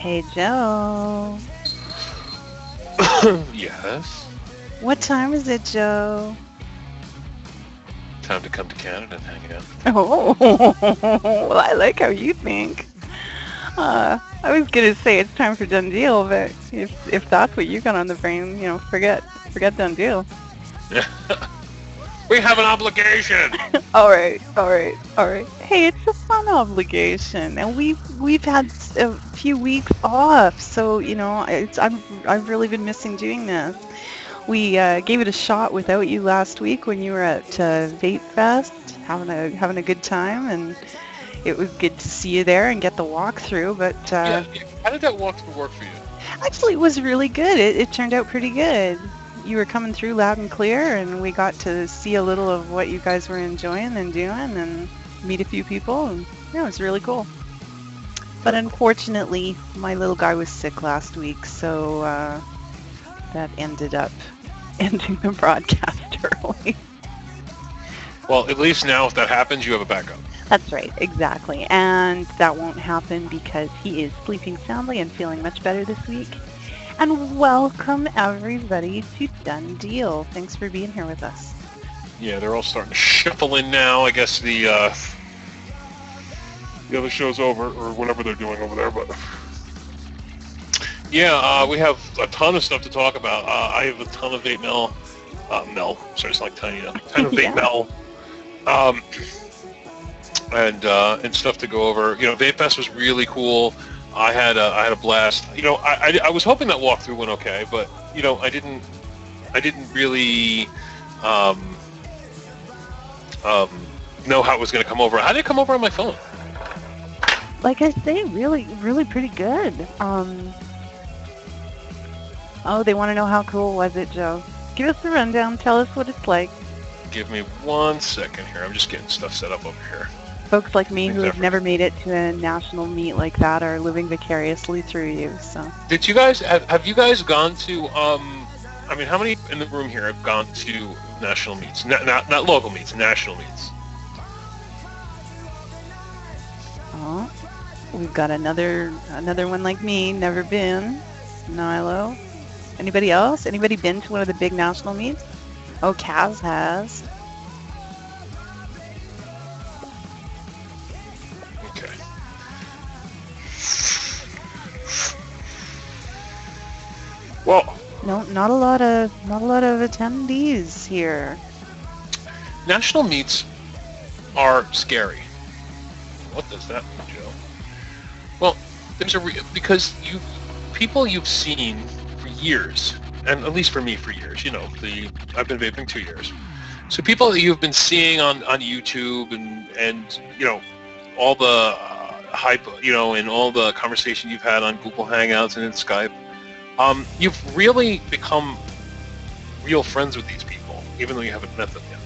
Hey, Joe. Yes. What time is it, Joe? Time to come to Canada and hang out. Oh, well, I like how you think. I was gonna say it's time for done deal, but if that's what you got on the brain, forget done deal. We have an obligation. All right, all right, all right. Hey, it's a fun obligation, and we've had a few weeks off, so I've really been missing doing this. We gave it a shot without you last week when you were at Vape Fest, having a good time, and it was good to see you there and get the walkthrough. But Yeah. How did that walkthrough work for you? actually, it was really good. It turned out pretty good. You were coming through loud and clear, and we got to see a little of what you guys were enjoying and doing, and meet a few people, and yeah, it was really cool. But unfortunately, my little guy was sick last week, so that ended up ending the broadcast early. Well, at least now, if that happens, you have a backup. That's right, exactly. And that won't happen because he is sleeping soundly and feeling much better this week. And welcome everybody to Done Deal. Thanks for being here with us. Yeah, they're all starting to shuffle in now. I guess the other show's over, or whatever they're doing over there. But yeah, we have a ton of stuff to talk about. I have a ton of vape mail. Sorry, it's like tiny. A ton of vape Yeah. mail. And stuff to go over. Vape Fest was really cool. I had a blast. I was hoping that walkthrough went okay, but I didn't really um, know how it was going to come over. How did it come over on my phone? Like I say, really, really pretty good. Oh, they want to know how cool was it, Joe? Give us the rundown. Tell us what it's like. Give me 1 second here. I'm just getting stuff set up over here. Folks like me who Things have never made it to a national meet like that are living vicariously through you. So Did you guys have you guys gone to? I mean, how many in the room here have gone to national meets? Not local meets, national meets. oh, we've got another one like me, never been. Nilo. Anybody else? Anybody been to one of the big national meets? Oh, Kaz has. Okay. Well, No, not a lot of attendees here. national meets are scary. What does that mean, Joe? Well, there's because people you've seen for years, and at least for me for years. I've been vaping 2 years, so people that you've been seeing on YouTube and all the hype, and all the conversation you've had on Google Hangouts and in Skype. You've really become real friends with these people, even though you haven't met them yet.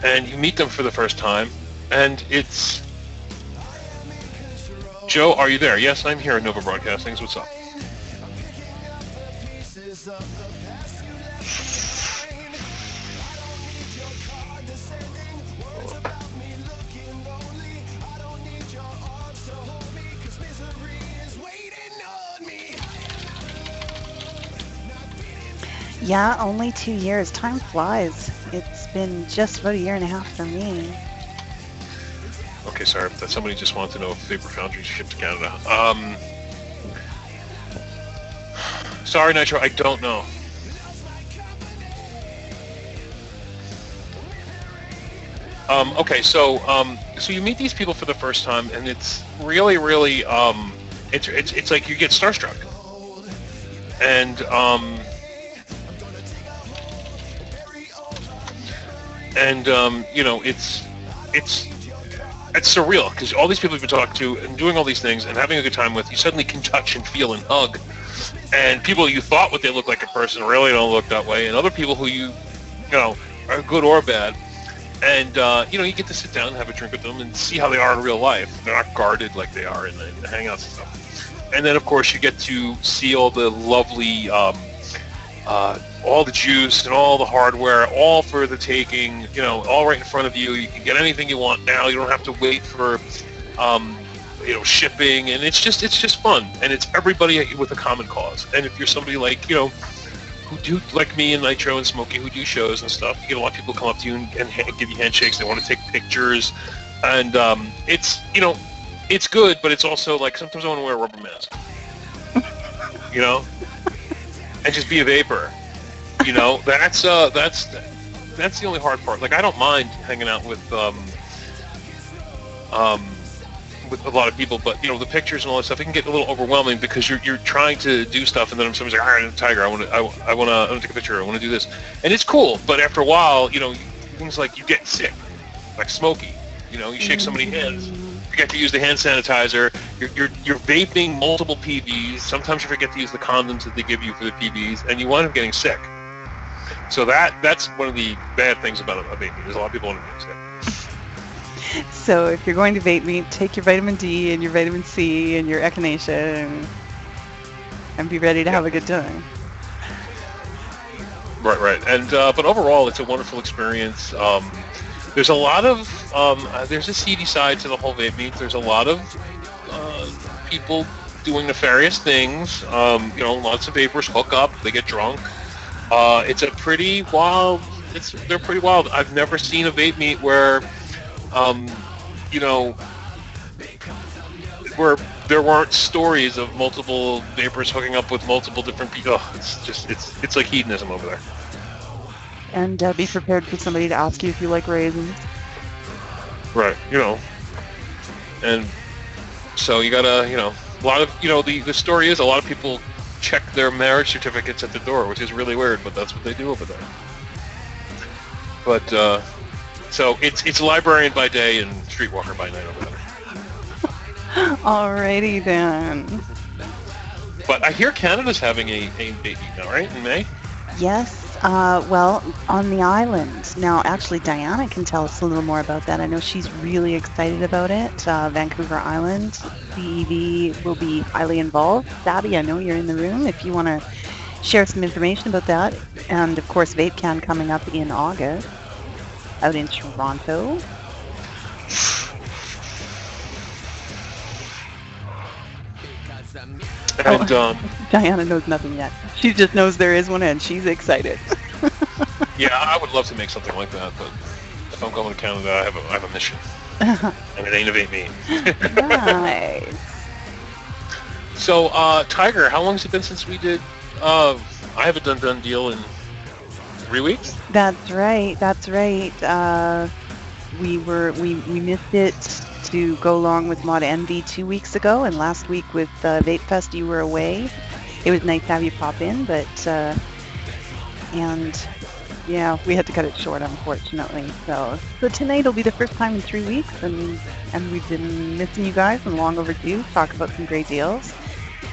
And you meet them for the first time, and it's... Joe, are you there? Yes, I'm here at Nova Broadcastings. What's up? Yeah, only 2 years. Time flies. It's been just about a year and a half for me. Okay, sorry, that somebody just wanted to know if Vapor Foundry shipped to Canada. Sorry, Nitro, I don't know. Okay, so you meet these people for the first time, and it's really, really, it's like you get starstruck, and it's surreal because all these people you've been talking to and doing all these things and having a good time with, you suddenly can touch and feel and hug, and people you thought what they look like in person really don't look that way, and other people who you know are good or bad. And you get to sit down and have a drink with them and see how they are in real life. They're not guarded like they are in the hangouts and stuff. And then, of course, you get to see all the lovely, all the juice and all the hardware, all for the taking. All right in front of you. You can get anything you want now. You don't have to wait for shipping, and it's just fun, and it's everybody with a common cause. And if you're somebody like who do like me and Nitro and Smokey who do shows and stuff, you get a lot of people come up to you and give you handshakes. They want to take pictures, and it's good, but it's also like sometimes I want to wear a rubber mask, and just be a vapor. That's the only hard part. Like, I don't mind hanging out with a lot of people, but the pictures and all that stuff, it can get a little overwhelming because you're trying to do stuff, and then somebody's like, all right, Tiger, I want to take a picture, I want to do this, and it's cool. But after a while, things like you get sick, like Smokey. You shake somebody's hands, you forget to use the hand sanitizer. You're vaping multiple PBs. Sometimes you forget to use the condoms that they give you for the PBs, and you wind up getting sick. So that's one of the bad things about a vaping. There's a lot of people want to get sick. So if you're going to vape meet, take your vitamin D and your vitamin C and your echinacea and be ready to have a good time. Right. And but overall, it's a wonderful experience. There's a lot of there's a seedy side to the whole vape meet. There's a lot of people doing nefarious things. Lots of vapors hook up, they get drunk. It's a pretty wild. They're pretty wild. I've never seen a vape meet where where there weren't stories of multiple vapors hooking up with multiple different people. Oh, it's like hedonism over there. And be prepared for somebody to ask you if you like raisins. Right, and so you gotta, a lot of, the story is a lot of people check their marriage certificates at the door, which is really weird, but that's what they do over there. But, so it's librarian by day and streetwalker by night over there. Alrighty then. But I hear Canada's having a baby now, right, in May? Yes, well, on the island. Now, actually, Diana can tell us a little more about that. I know she's really excited about it. Vancouver Island, CEV will be highly involved. Sabby, I know you're in the room if you want to share some information about that. And, of course, VapeCon coming up in August out in Toronto. And Diana knows nothing yet. She just knows there is one, and she's excited. Yeah, I would love to make something like that, but if I'm going to Canada, I have a mission, and it ain't a vape meet. Nice. So, Tiger, how long has it been since we did? I have a done deal in 3 weeks. That's right. We missed it to go along with Mod Envy 2 weeks ago, and last week with Vape Fest you were away. It was nice to have you pop in, but and yeah, we had to cut it short, unfortunately. So tonight will be the first time in 3 weeks, and we've been missing you guys and long overdue. Talk about some great deals.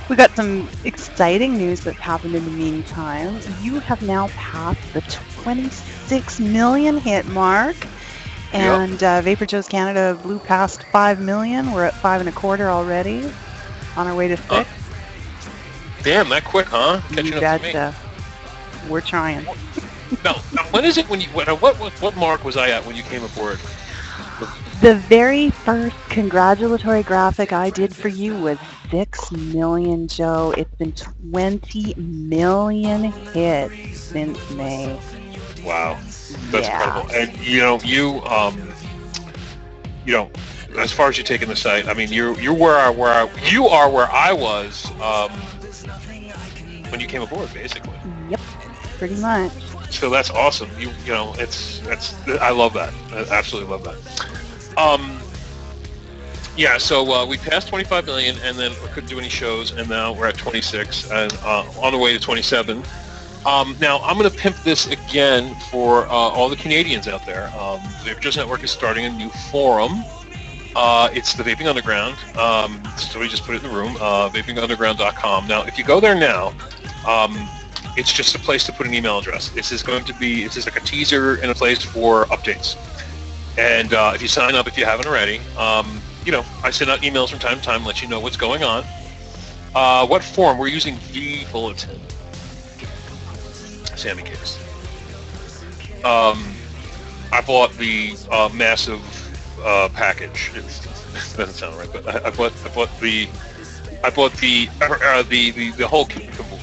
We got some exciting news that's happened in the meantime. You have now passed the 26 million hit mark. And VaporJoe's Canada blew past 5 million. We're at 5.25 already, on our way to 6. Damn, that quick, huh? You betcha. We're trying. Now, when is it when you? What mark was I at when you came aboard? The very first congratulatory graphic I did for you was 6 million, Joe. It's been 20 million hits since May. Wow. That's incredible. And as far as you taking the site, I mean, you are where I was when you came aboard, basically. Yep, pretty much. So that's awesome. I love that. I absolutely love that. Yeah. So we passed 25 million, and then we couldn't do any shows, and now we're at 26, and on the way to 27. Now, I'm going to pimp this again for all the Canadians out there. The VaporJoe Network is starting a new forum. It's the Vaping Underground. Somebody just put it in the room, vapingunderground.com. Now, if you go there now, it's just a place to put an email address. This is like a teaser and a place for updates. And if you sign up, if you haven't already, I send out emails from time to time, let you know what's going on. What forum? We're using vBulletin. Sammy cares. I bought the massive package. doesn't sound right, but I bought the whole kit and caboodle.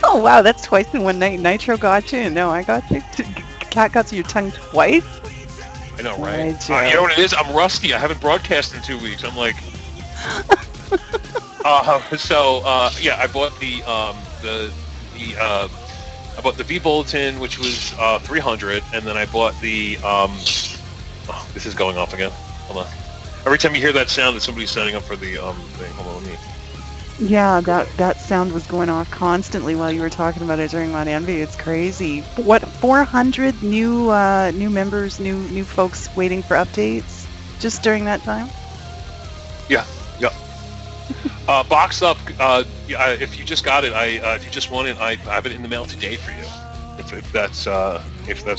Oh wow, that's twice in one night. Nitro got you, and no, I got you. Cat got to your tongue twice. I know, right? Joe. You know what it is? I'm rusty. I haven't broadcast in 2 weeks. I'm like, yeah, I bought I bought the V Bulletin, which was 300, and then I bought the this is going off again. Hold on. Every time you hear that sound, it's somebody setting up for the thing. Hold on, let me. Yeah, that sound was going off constantly while you were talking about it during Mod Envy. It's crazy. What, 400 new members, new folks waiting for updates just during that time? Yeah. Box up. If you just got it, if you just want it, I have it in the mail today for you. If that's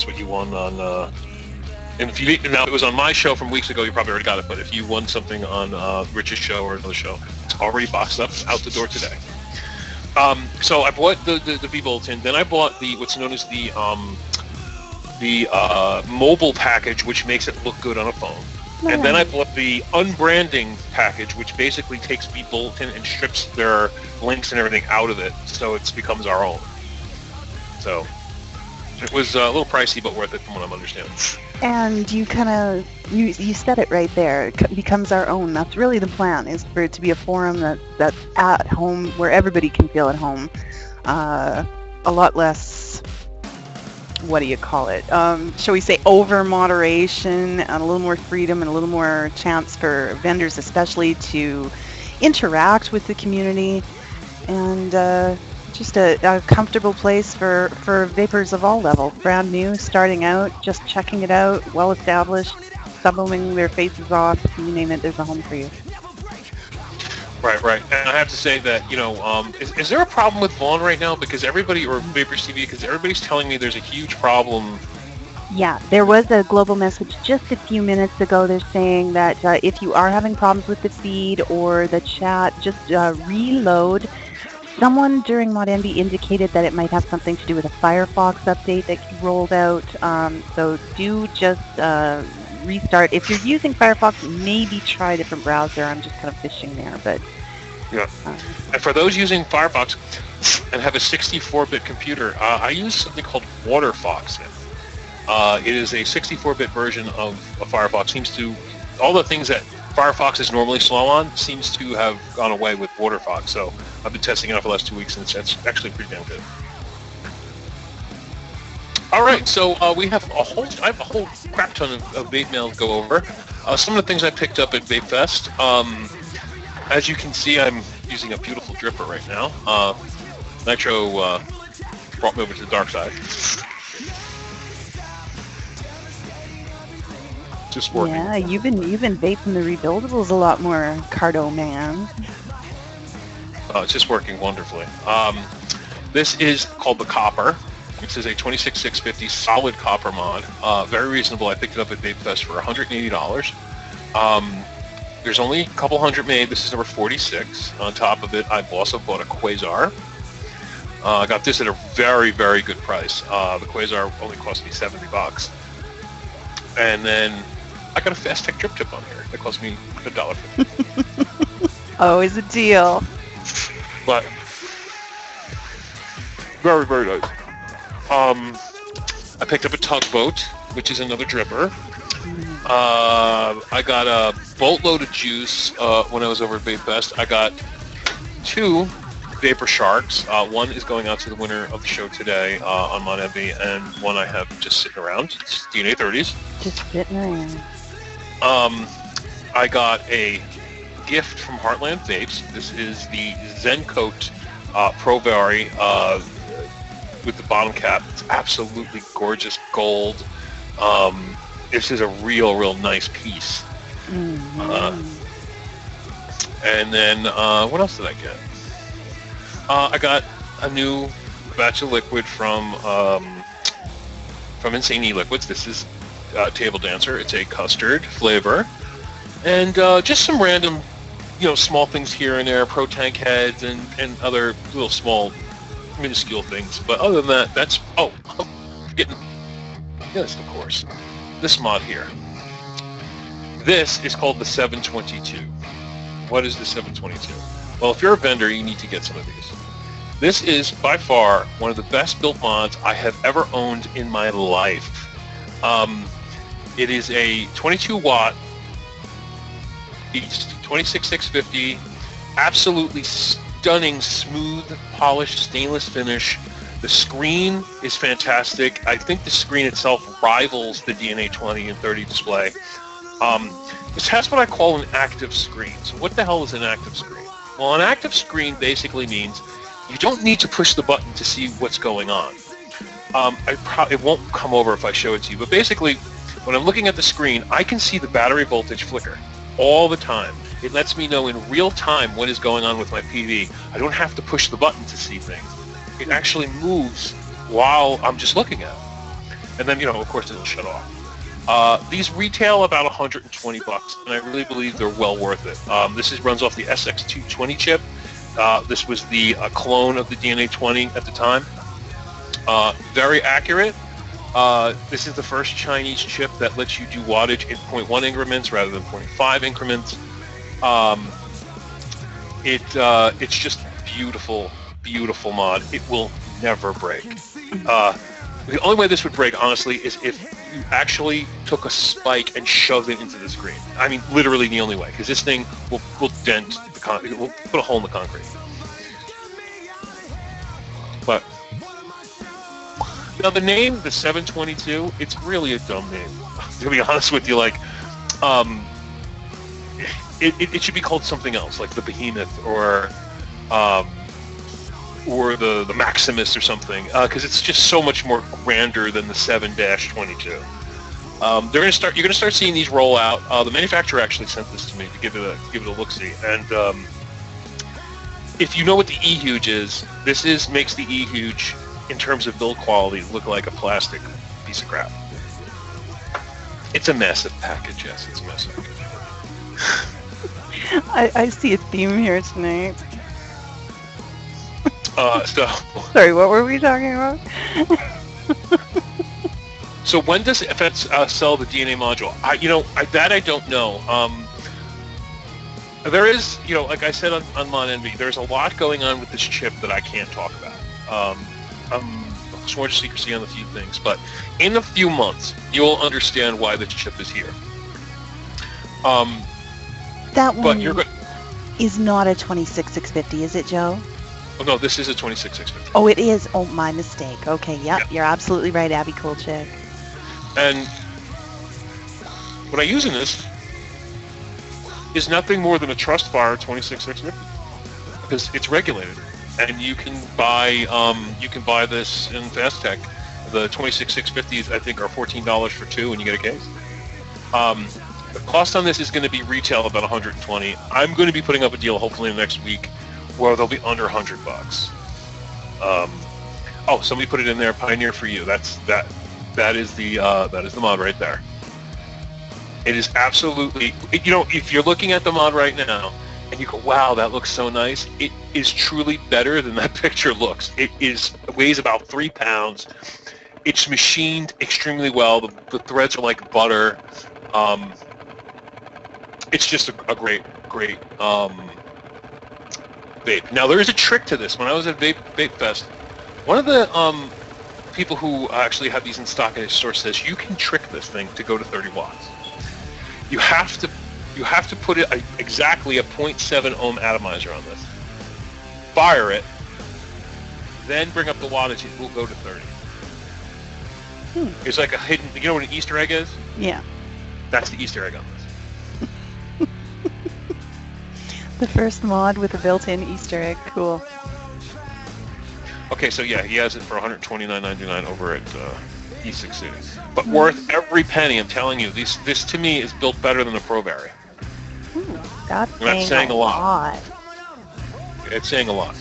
what you want on. And if you now, it was on my show from weeks ago, you probably already got it. But if you won something on Rich's show or another show, it's already boxed up, out the door today. So I bought the V Bulletin. Then I bought what's known as the mobile package, which makes it look good on a phone. Nice. And then I bought the unbranding package, which basically takes V Bulletin and strips their links and everything out of it, so it becomes our own. So it was a little pricey, but worth it from what I'm understanding. And you kind of, you said it right there, it becomes our own. That's really the plan, is for it to be a forum that's at home, where everybody can feel at home. A lot less, what do you call it? Shall we say over moderation, and a little more freedom and a little more chance for vendors especially to interact with the community, and just a comfortable place for vapors of all levels, brand new, starting out, just checking it out, well established, subbing their faces off, you name it, there's a home for you. Right. And I have to say that, is there a problem with Vaughn right now? Because everybody, or Vapors TV, because everybody's telling me there's a huge problem. Yeah, there was a global message just a few minutes ago. They're saying that if you are having problems with the feed or the chat, just reload. Someone during Mod Envy indicated that it might have something to do with a Firefox update that rolled out. So do just restart. If you're using Firefox, maybe try a different browser. I'm just kind of fishing there, but yeah. And for those using Firefox and have a 64-bit computer, I use something called WaterFox. It is a 64-bit version of Firefox. Seems to, all the things that Firefox is normally slow on seems to have gone away with WaterFox. So I've been testing it out for the last 2 weeks, and it's actually pretty damn good. All right, so I have a whole crap ton of vape mail to go over. Some of the things I picked up at Vape Fest. As you can see, I'm using a beautiful dripper right now. Nitro brought me over to the dark side. Just working. Yeah, you've been vaping the rebuildables a lot more, Cardo man. It's just working wonderfully. This is called the Copper. This is a 26650 solid copper mod. Very reasonable. I picked it up at Vape Fest for $180. There's only a couple hundred made. This is number 46. On top of it, I also bought a Quasar. I got this at a very, very good price. The Quasar only cost me $70. And then I got a Fast Tech drip tip on here. That cost me $1.50. Always a deal. But very, very nice. I picked up a Tugboat, which is another dripper. I got a boatload of juice when I was over at Vape Fest. I got 2 Vapor Sharks. One is going out to the winner of the show today on Mod Envy, and one I have just sitting around. It's DNA 30s. Just sitting around. I got a gift from Heartland Vapes. This is the Zencoat Pro Vari with the bottom cap. It's absolutely gorgeous gold. This is a real nice piece. Mm-hmm. And then what else did I get? I got a new batch of liquid from Insane E-Liquids. This is Table Dancer. It's a custard flavor, and just some random, small things here and there, Pro Tank heads and other little small, minuscule things. But other than that, that's Yes, of course. This mod here. This is called the 722. What is the 722? Well, if you're a vendor, you need to get some of these. This is by far one of the best built mods I have ever owned in my life. It is a 22 watt beast, 26650, absolutely stunning, smooth, polished stainless finish. The screen is fantastic. I think the screen itself rivals the DNA 20 and 30 display. This has what I call an active screen. So what the hell is an active screen? Well, an active screen basically means you don't need to push the button to see what's going on. It won't come over if I show it to you, but basically, when I'm looking at the screen, I can see the battery voltage flicker all the time. It lets me know in real time what is going on with my PV. I don't have to push the button to see things. It actually moves while I'm just looking at it. And then, of course, it'll shut off. These retail about 120 bucks, and I really believe they're well worth it. This runs off the SX220 chip. This was the clone of the DNA 20 at the time. Very accurate. This is the first Chinese chip that lets you do wattage in 0.1 increments rather than 0.5 increments. It's just beautiful, beautiful mod. It will never break. The only way this would break, honestly, is if you actually took a spike and shoved it into the screen. I mean, literally the only way, because this thing will dent the concrete. It will put a hole in the concrete. But now the name, the 722, it's really a dumb name. To be honest with you, it should be called something else, like the Behemoth or the Maximus or something, because it's just so much more grander than the 7-22. You're gonna start seeing these roll out. The manufacturer actually sent this to me to give it a look-see, and if you know what the E-Huge is, this makes the E-Huge in terms of build quality look like a plastic piece of crap. It's a massive package, yes, it's a massive package. I see a theme here tonight. Sorry, what were we talking about? So when does FX sell the DNA module? I don't know. There is, like I said on Mon Envy, there's a lot going on with this chip that I can't talk about. I'm sworn to secrecy on a few things, but in a few months, you'll understand why this chip is here. That one is not a 26650, is it, Joe? Oh, no, this is a 26650. Oh, it is. Oh, my mistake. Okay, yep, You're absolutely right, Abby Cool Chick. And what I use in this is nothing more than a Trustfire 26650, because it's regulated, and you can buy this in Fast Tech. The 26650s I think are $14 for two, and you get a case. The cost on this is going to be retail about 120. I'm going to be putting up a deal hopefully in the next week where they'll be under 100 bucks. Oh, somebody put it in there, Pioneer for you. That is the mod right there. It is absolutely, if you're looking at the mod right now and you go, wow, that looks so nice, it is truly better than that picture looks. It weighs about 3 pounds. It's machined extremely well. The threads are like butter. It's just a great vape. Now there is a trick to this. When I was at Vape Fest, one of the people who actually have these in stock in his store says you can trick this thing to go to 30 watts. You have to put it exactly a 0.7 ohm atomizer on this. Fire it, then bring up the wattage. It will go to 30. It's like a hidden. You know what an Easter egg is? Yeah. That's the Easter egg on this. The first mod with a built-in Easter egg. Cool. Okay, so yeah, he has it for $129.99 over at e-cig. But worth every penny. I'm telling you, this to me is built better than a ProVary. That's saying a lot. It's saying a lot.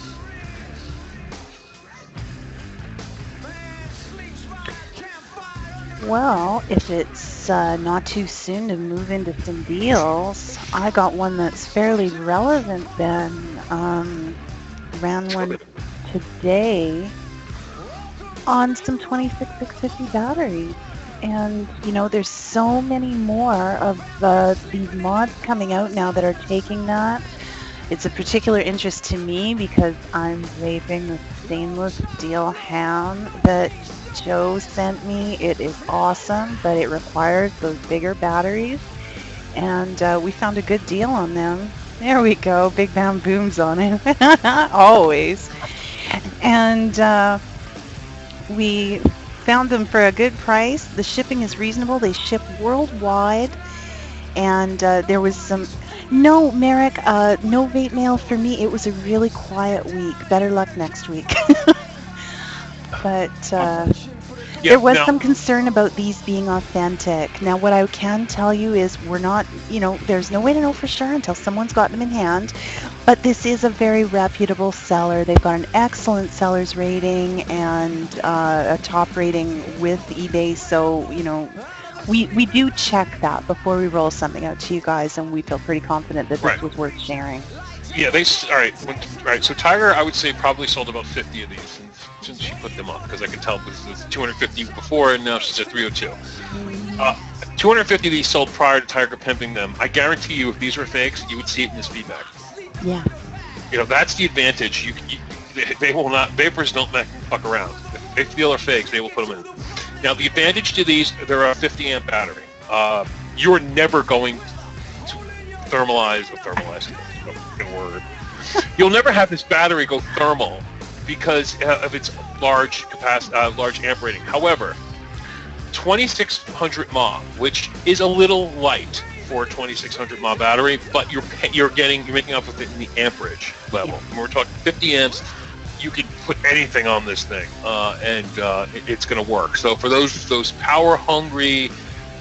Well, if it's not too soon to move into some deals, I got one that's fairly relevant, Ben. Ran one today on some 26650 batteries. And you know, there's so many more of these mods coming out now that are taking that. It's a particular interest to me because I'm vaping the stainless steel ham that Joe sent me. It is awesome, but it requires those bigger batteries. And we found a good deal on them. There we go, big bam booms on it, always. And we found them for a good price. The shipping is reasonable. They ship worldwide. And there was some... No, Merrick, no vape mail for me. It was a really quiet week. Better luck next week. But there was some concern about these being authentic. Now, what I can tell you is we're not, you know, there's no way to know for sure until someone's got them in hand. But this is a very reputable seller. They've got an excellent seller's rating and a top rating with eBay. So, you know, we do check that before we roll something out to you guys, and we feel pretty confident that this was worth sharing. Yeah, all right. So Tiger, I would say, probably sold about 50 of these since she put them up, because I could tell this was 250 before, and now she's at 302. 250 of these sold prior to Tiger pimping them. I guarantee you, if these were fakes, you would see it in his feedback. Yeah. You know, that's the advantage. They will not. Vapors don't fuck around. If they feel they're fakes, they will put them in. Now, the advantage to these, they're a 50 amp battery. You're never going to thermalize. Fucking word. You'll never have this battery go thermal because of its large capacity, large amp rating. However, 2600 mAh, which is a little light for a 2600 mAh battery, but you're making up with it in the amperage level. When we're talking 50 amps, you can put anything on this thing, and it's going to work. So for those power-hungry,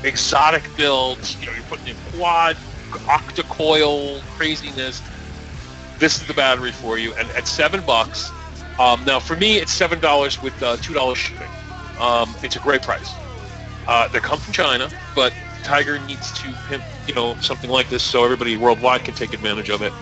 exotic builds, you know, you're putting in quad, octa-coil craziness, this is the battery for you. And at $7, now for me it's $7 with $2 shipping. It's a great price. They come from China, but Tiger needs to pimp, you know, something like this so everybody worldwide can take advantage of it.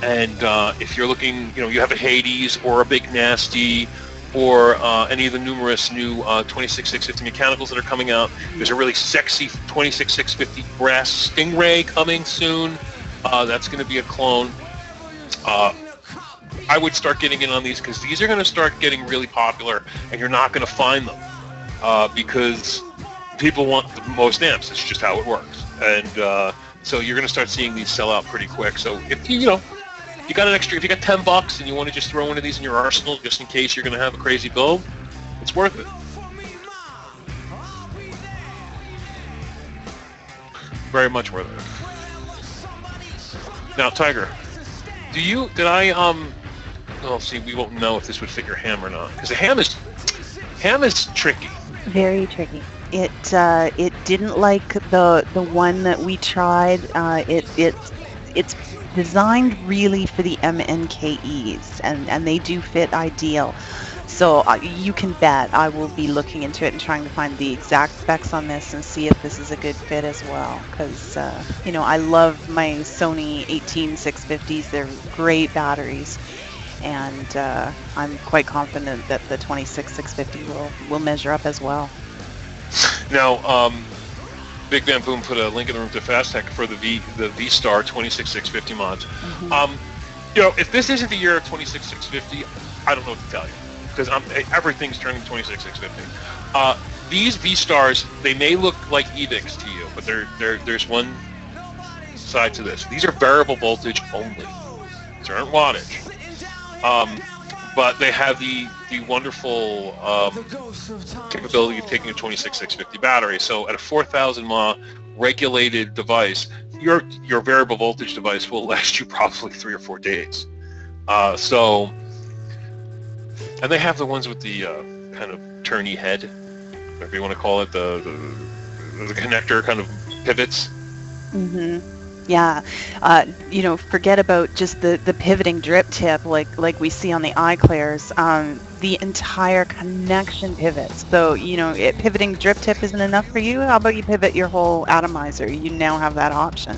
And if you're looking, you know, you have a Hades or a Big Nasty or any of the numerous new 26650 mechanicals that are coming out, there's a really sexy 26650 brass Stingray coming soon. That's going to be a clone. I would start getting in on these because these are going to start getting really popular, and you're not going to find them because people want the most amps. It's just how it works. And so you're going to start seeing these sell out pretty quick. So if you know, you got an extra, if you got $10 and you want to just throw one of these in your arsenal just in case you're going to have a crazy build, it's worth it. Very much worth it. Now, Tiger, well, see, we won't know if this would fit your ham or not, because the ham is tricky. Very tricky. It didn't like the one that we tried. It's designed really for the MNKEs, and they do fit ideal. So you can bet I will be looking into it and trying to find the exact specs on this and see if this is a good fit as well. Because you know, I love my Sony 18650s. They're great batteries, and I'm quite confident that the 26650 will measure up as well. Now, Big Bam Boom put a link in the room to FastTech for the V-Star 26650 mods. You know, if this isn't the year of 26650, I don't know what to tell you, because everything's turning 26650. These V-Stars, they may look like e-cigs to you, but there's one side to this. These are variable voltage only. These aren't wattage. But they have the wonderful capability of taking a 26650 battery. So at a 4000 mAh regulated device, your variable voltage device will last you probably 3 or 4 days. And they have the ones with the kind of turny head, whatever you want to call it, the connector kind of pivots. Yeah, you know, forget about just the pivoting drip tip like we see on the iClairs. The entire connection pivots. So, you know, pivoting drip tip isn't enough for you. How about you pivot your whole atomizer? You now have that option.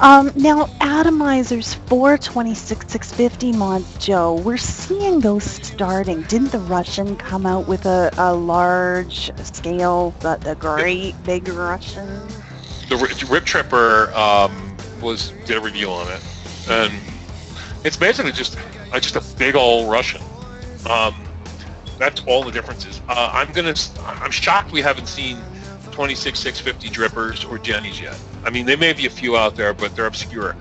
Now, atomizers for 26650 mods, Joe, we're seeing those starting. Didn't the Russian come out with a large scale, the great big Russian? The Rip Tripper did a review on it, and it's basically just a big old Russian. That's all the differences. I'm shocked we haven't seen 26650 drippers or Jennies yet. I mean, there may be a few out there, but they're obscure.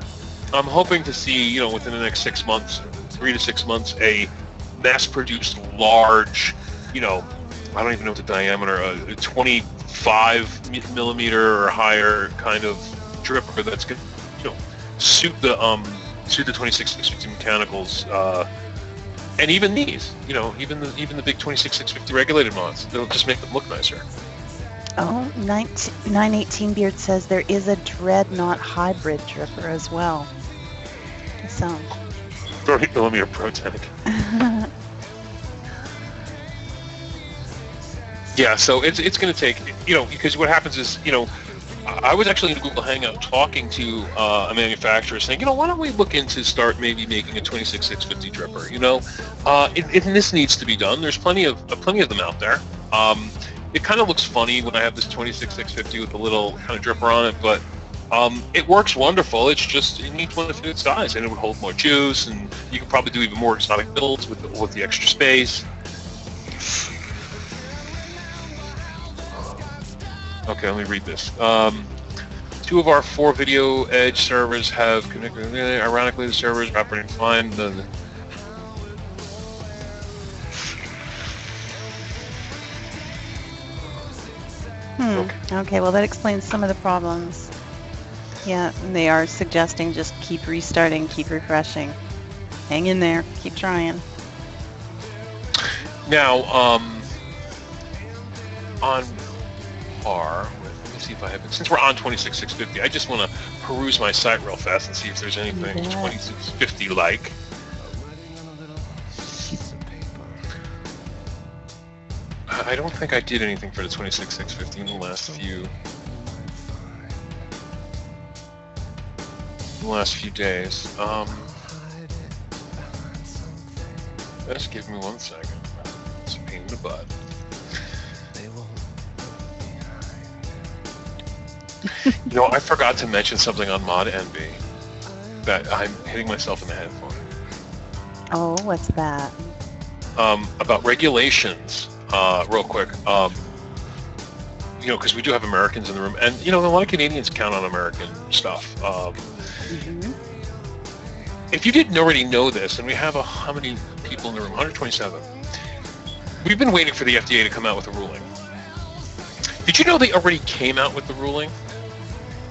I'm hoping to see, within the next 6 months, 3 to 6 months, a mass-produced large, I don't even know what the diameter, a 25 millimeter or higher kind of dripper that's going to, suit the 26650 mechanicals, and even these, even the big 26650 regulated mods. They'll just make them look nicer. Oh, 918 Beard says there is a Dreadnought hybrid dripper as well. So 30 millimeter pro tank. Yeah, so it's going to take, because what happens is, I was actually in a Google Hangout talking to a manufacturer saying, why don't we look into start maybe making a 26650 dripper, and this needs to be done. There's plenty of them out there. It kind of looks funny when I have this 26650 with a little kind of dripper on it, but it works wonderful. It's just, it needs one to fit its size, and it would hold more juice, and you could probably do even more exotic builds with the extra space. Okay, let me read this. 2 of our 4 video edge servers have connected. Ironically, the servers are operating fine. Okay, well that explains some of the problems. Yeah, and they are suggesting just keep restarting, keep refreshing. Hang in there, keep trying. Now, on par with, let me see if I have it. Since we're on 26650, I just want to peruse my site real fast and see if there's anything 2650 like. I don't think I did anything for the 26650 in the last few days. Just give me 1 second. It's a pain in the butt. I forgot to mention something on Mod Envy that I'm hitting myself in the head for. Oh, what's that? About regulations. Real quick, because we do have Americans in the room, and a lot of Canadians count on American stuff. If you didn't already know this, and we have how many people in the room? 127. We've been waiting for the FDA to come out with a ruling. Did you know they already came out with the ruling?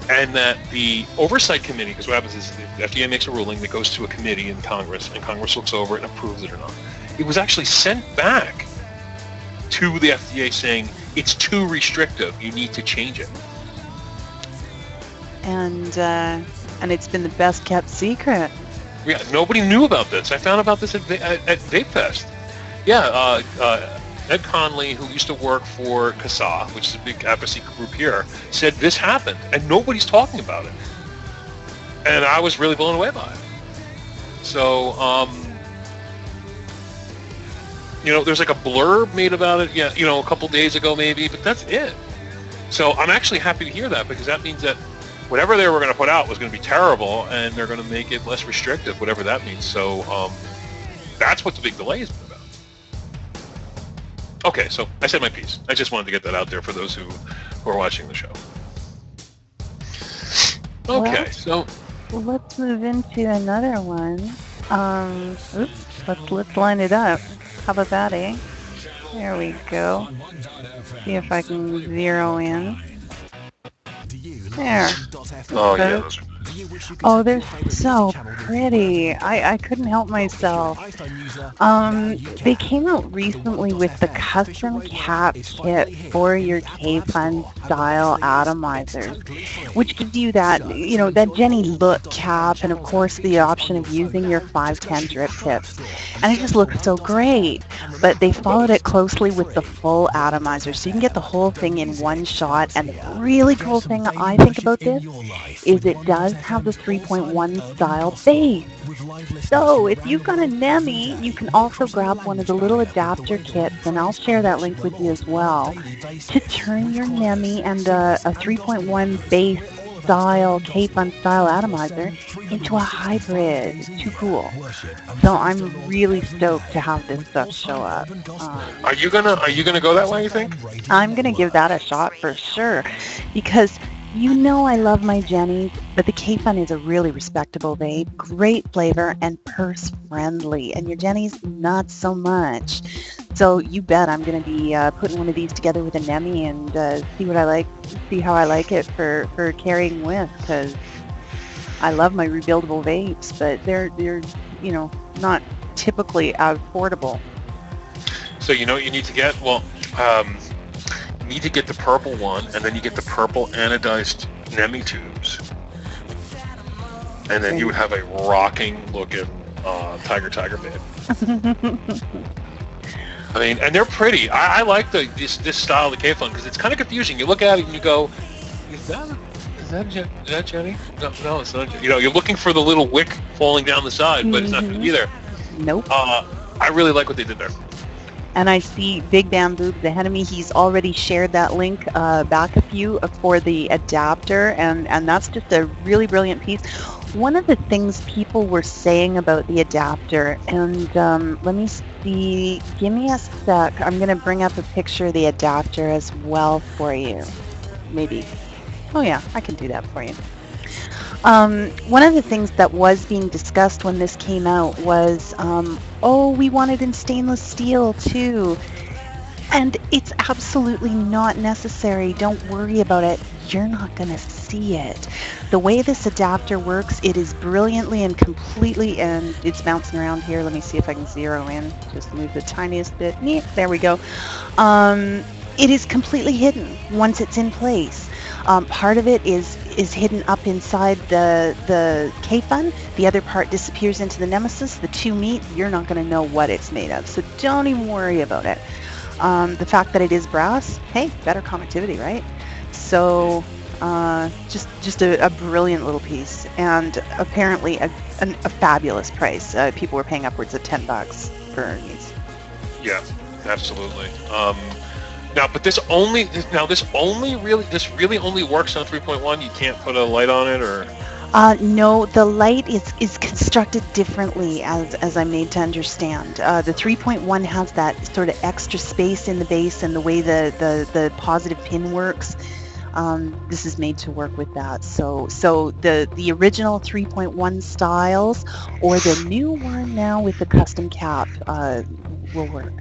And that the oversight committee, because what happens is the FDA makes a ruling that goes to a committee in Congress, and Congress looks over it and approves it or not. It was actually sent back to the FDA saying it's too restrictive. You need to change it. And it's been the best kept secret. Yeah, nobody knew about this. I found about this at VapeFest. Yeah, Ed Conley, who used to work for CASA, which is a big advocacy group here, said this happened, and nobody's talking about it. And I was really blown away by it. So, there's like a blurb made about it, a couple days ago maybe, but that's it. So I'm actually happy to hear that, because that means that whatever they were going to put out was going to be terrible, and they're going to make it less restrictive, whatever that means. So that's what the big delay has been about. Okay, so I said my piece. I just wanted to get that out there for those who are watching the show. Okay, well, let's move into another one. Let's line it up. How about that, eh? There we go. See if I can zero in. There. Oh, yeah, those are Oh, they're so pretty. I couldn't help myself. They came out recently with the custom cap kit for your K-Fun style atomizers, which gives you that, that Jenny look cap, and of course the option of using your 510 drip tips. And it just looks so great. but they followed it closely with the full atomizer, so you can get the whole thing in one shot. And the really cool thing I think about this is it does have the 3.1 style base. So if you've got a NEMI, you can also grab one of the little adapter kits, and I'll share that link with you as well, to turn your NEMI and a 3.1 base style, K-Fun style atomizer into a hybrid. It's too cool. So I'm really stoked to have this stuff show up. Are you gonna go that way, you think? I'm gonna give that a shot for sure, because you know I love my Jennies, but the K-Fun is a really respectable vape, great flavor, and purse friendly. And your Jennies, not so much. So you bet I'm going to be putting one of these together with a NEMI and see how I like it for carrying with, because I love my rebuildable vapes, but they're not typically affordable. So you know what you need to get? Well, you need to get the purple one, and then you get the purple anodized NEMI tubes. And then you would have a rocking looking TygerTyger vape. I mean, and they're pretty. I like this style of the K-Fun because it's kind of confusing. You look at it and you go, is that Jenny? No, it's not. You know, you're looking for the little wick falling down the side, but it's not going to be there. Nope. I really like what they did there. And I see Big Bam Boobs ahead of me. He's already shared that link back a few for the adapter, and that's just a really brilliant piece. One of the things people were saying about the adapter, and let me see, give me a sec. I'm going to bring up a picture of the adapter as well for you. Maybe. Oh yeah, I can do that for you. One of the things that was being discussed when this came out was, oh, we want it in stainless steel too. And it's absolutely not necessary. Don't worry about it. You're not going to see it. The way this adapter works, it is brilliantly and completely, and it's bouncing around here. Let me see if I can zero in. Just move the tiniest bit. There we go. It is completely hidden once it's in place. Part of it is hidden up inside the K-Fun. The other part disappears into the Nemesis. The two meet. You're not going to know what it's made of. So don't even worry about it. The fact that it is brass, hey, better conductivity, right? So just a brilliant little piece, and apparently a fabulous price. People were paying upwards of $10 for these. Yeah, absolutely. But this really only works on 3.1. You can't put a light on it, or? No, the light is constructed differently, as I'm made to understand. The 3.1 has that sort of extra space in the base, and the way the positive pin works. This is made to work with that. So the original 3.1 styles, or the new one now with the custom cap, will work.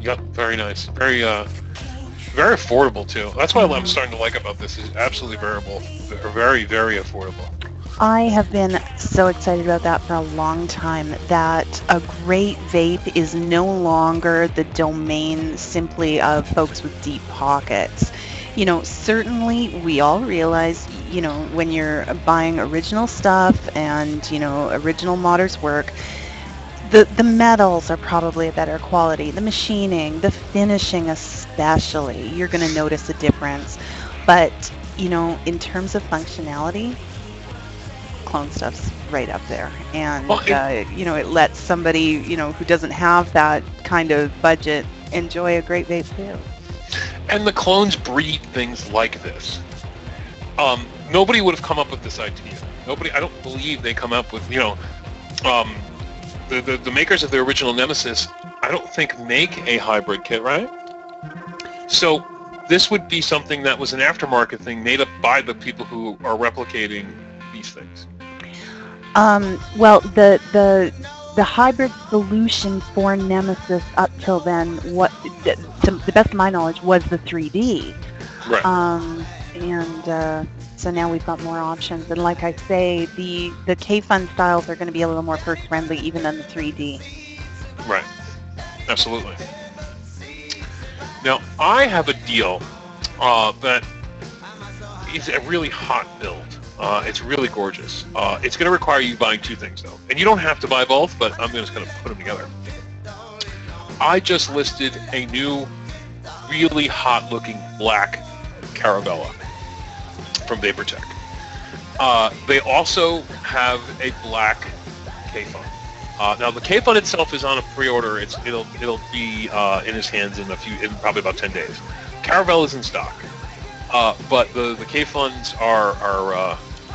Yep, very nice. Very affordable too. That's what I'm starting to like about this. Is absolutely very, very affordable. I have been so excited about that for a long time, that a great vape is no longer the domain simply of folks with deep pockets. You know, certainly we all realize, you know, when you're buying original stuff and, you know, original modders work, the metals are probably a better quality. The machining, the finishing especially, you're going to notice a difference. But, you know, in terms of functionality, clone stuff's right up there. And, you know, it lets somebody, you know, who doesn't have that kind of budget enjoy a great vape too. And the clones breed things like this. Nobody would have come up with this idea. I don't believe they come up with, you know, the makers of the original Nemesis, I don't think make a hybrid kit, right? So this would be something that was an aftermarket thing made up by the people who are replicating these things. Well, the hybrid solution for Nemesis up till then, to the best of my knowledge, was the 3D. Right. So now we've got more options, and like I say, the K-Fun styles are going to be a little more purse friendly even than the 3D. Right. Absolutely. Now I have a deal that is a really hot build. It's really gorgeous. It's going to require you buying two things, though. And you don't have to buy both, but I'm just going to put them together. I just listed a new, really hot-looking black Caravella from VaporTech. They also have a black K-Fun. Now the K-Fun itself is on a pre-order. It'll be in his hands in probably about 10 days. Caravella is in stock, but the K-Funs are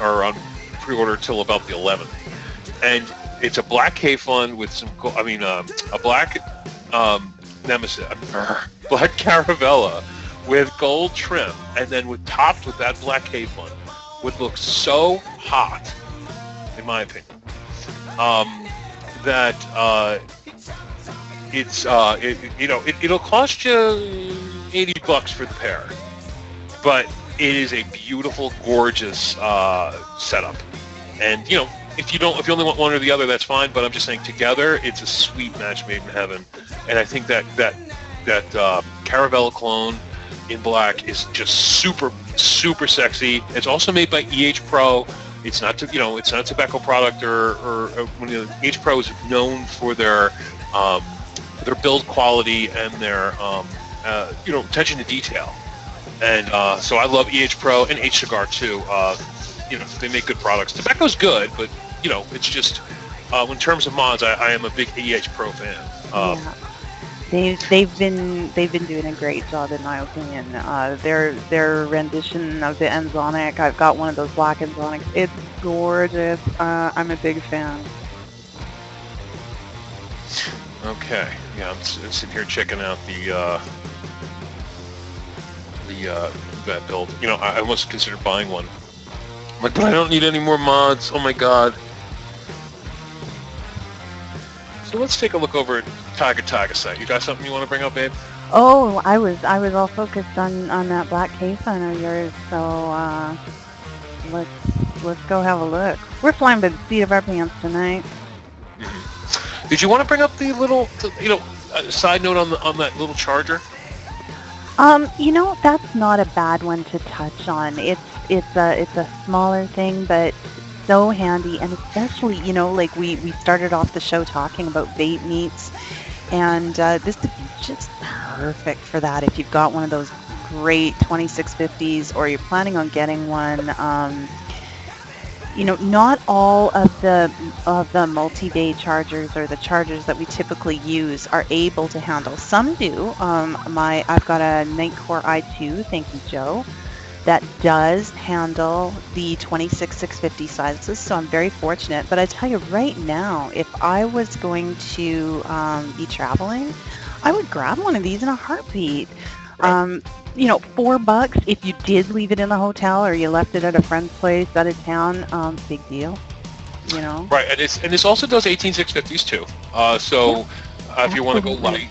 on pre-order till about the 11th, and it's a black K-Fun with some a black Nemesis, black Caravella with gold trim, and then topped with that black K-Fun, would look so hot, in my opinion. It'll cost you $80 for the pair, but it is a beautiful, gorgeous setup. And if you only want one or the other, that's fine. But I'm just saying, together, it's a sweet match made in heaven. And I think that Caravella clone in black is just super, super sexy. It's also made by Pro. It's not it's not a tobacco product or when Pro is known for their build quality and their attention to detail. And so I love Pro and H-Cigar too. They make good products. Tobacco's good, but it's just in terms of mods, I am a big Pro fan. Yeah. They've been doing a great job, in my opinion. Their rendition of the Enzonic, I've got one of those black Enzonics. It's gorgeous. I'm a big fan. Okay, yeah, I'm sitting here checking out that build. I almost considered buying one. I'm like, but I don't need any more mods. Oh my god. So let's take a look over at TygerTyger site. You got something you want to bring up, babe? Oh, I was all focused on that black K-Fun of yours. So let's go have a look. We're flying by the seat of our pants tonight. Mm-hmm. Did you want to bring up the little, side note on that little charger? That's not a bad one to touch on. It's a smaller thing, but so handy, and especially, like we started off the show talking about vape meats, and this would be just perfect for that if you've got one of those great 2650s or you're planning on getting one. Not all of the multi-bay chargers or the chargers that we typically use are able to handle. Some do. I've got a Nightcore i2, thank you, Joe, that does handle the 26-650 sizes, so I'm very fortunate. But I tell you right now, if I was going to be traveling, I would grab one of these in a heartbeat. $4 if you did leave it in the hotel or you left it at a friend's place out of town, big deal. Right, and this also does 18-650s too. If you want to go light.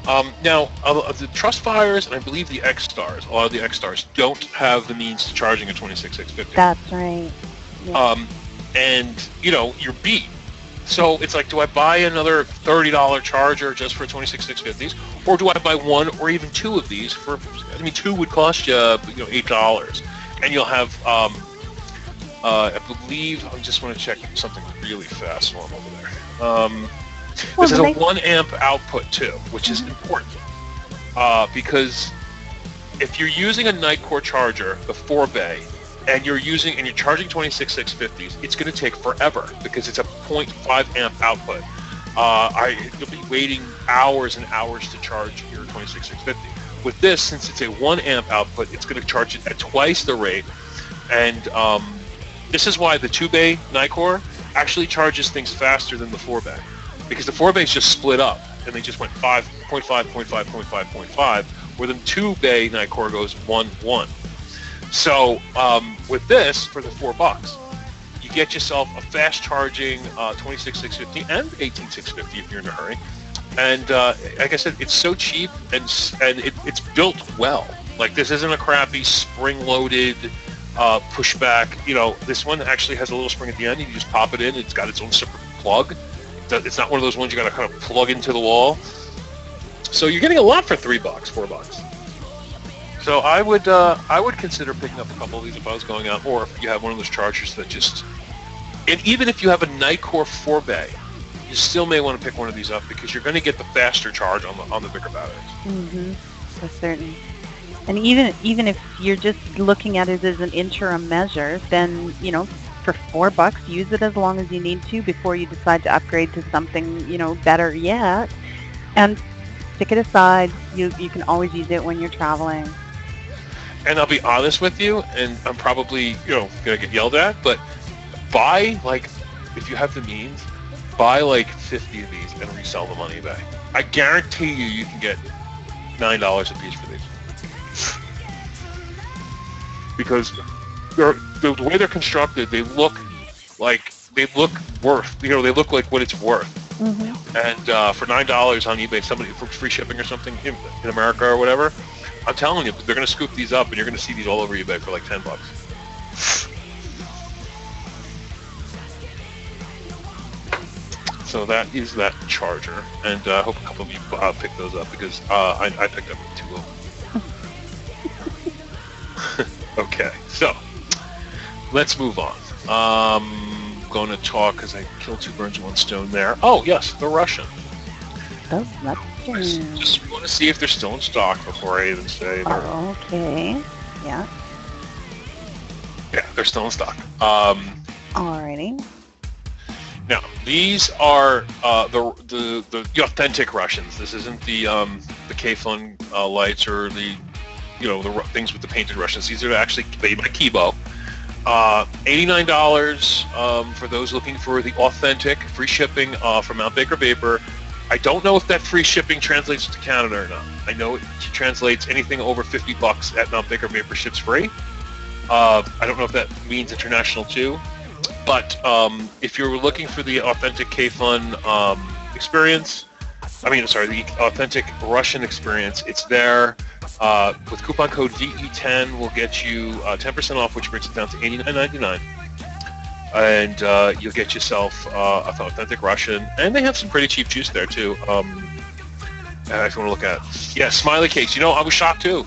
Now, the Trustfires and I believe the X-Stars, a lot of the X-Stars don't have the means to charging a 26-650. That's right. Yeah. And you're beat. So it's like, do I buy another $30 charger just for 26-650s, or do I buy one or even two of these for? Two would cost you, $8, and you'll have. I believe I just want to check something really fast while I'm over there. This has a 1 amp output too, which is important because if you're using a Nightcore charger, the 4-bay, and you're charging 26-650s, it's going to take forever because it's a 0.5 amp output. You'll be waiting hours and hours to charge your 26-650. With this, since it's a 1 amp output, it's going to charge it at twice the rate, and this is why the 2-bay Nightcore actually charges things faster than the 4-bay. Because the 4-bay is just split up, and they just went 5.5, 0.5, 0.5, 0.5, where the 2-bay Nightcore goes 1, 1. So with this, for the $4, you get yourself a fast-charging 26-650 and 18-650 if you're in a hurry. And like I said, it's so cheap, and it's built well. Like, this isn't a crappy spring-loaded pushback. This one actually has a little spring at the end. You just pop it in. It's got its own separate plug. It's not one of those ones you got to kind of plug into the wall. So you're getting a lot for $3, $4. So I would consider picking up a couple of these if I was going out, or if you have one of those chargers that just, and even if you have a Nitecore 4-bay, you still may want to pick one of these up because you're going to get the faster charge on the bigger batteries. Mm-hmm. For certain. And even if you're just looking at it as an interim measure, then, you know, for $4, use it as long as you need to before you decide to upgrade to something, you know, better yet. And stick it aside. You can always use it when you're traveling. And I'll be honest with you, and I'm probably, you know, going to get yelled at, but buy, like, if you have the means, buy like 50 of these and resell them on eBay. I guarantee you can get $9 a piece for these. Because the way they're constructed, they look worth, you know, they look like what it's worth. Mm-hmm. And for $9 on eBay, somebody for free shipping or something in America or whatever, I'm telling you, they're going to scoop these up, and you're going to see these all over eBay for like $10. So that is that charger, and I hope a couple of you pick those up because I picked up 2 of them. Okay, so let's move on. Going to talk because I killed 2 birds with 1 stone there. Oh yes, the Russian. Oh, that's just want to see if they're still in stock before I even say. Oh, okay. Yeah. Yeah, they're still in stock. Alrighty. Now these are the authentic Russians. This isn't the K-Fun lights or the, you know, the things with the painted Russians. These are actually made by Kibo. $89 for those looking for the authentic, free shipping from Mount Baker Vapor. I don't know if that free shipping translates to Canada or not. I know it translates anything over $50 at Mount Baker Vapor ships free. I don't know if that means international too. But if you're looking for the authentic K-Fun experience, the authentic Russian experience, it's there. With coupon code VE10, we'll get you 10% off, which brings it down to $89.99. And you'll get yourself an authentic Russian. And they have some pretty cheap juice there, too. If you want to look at it. Yeah, Smiley Cakes. You know, I was shocked, too.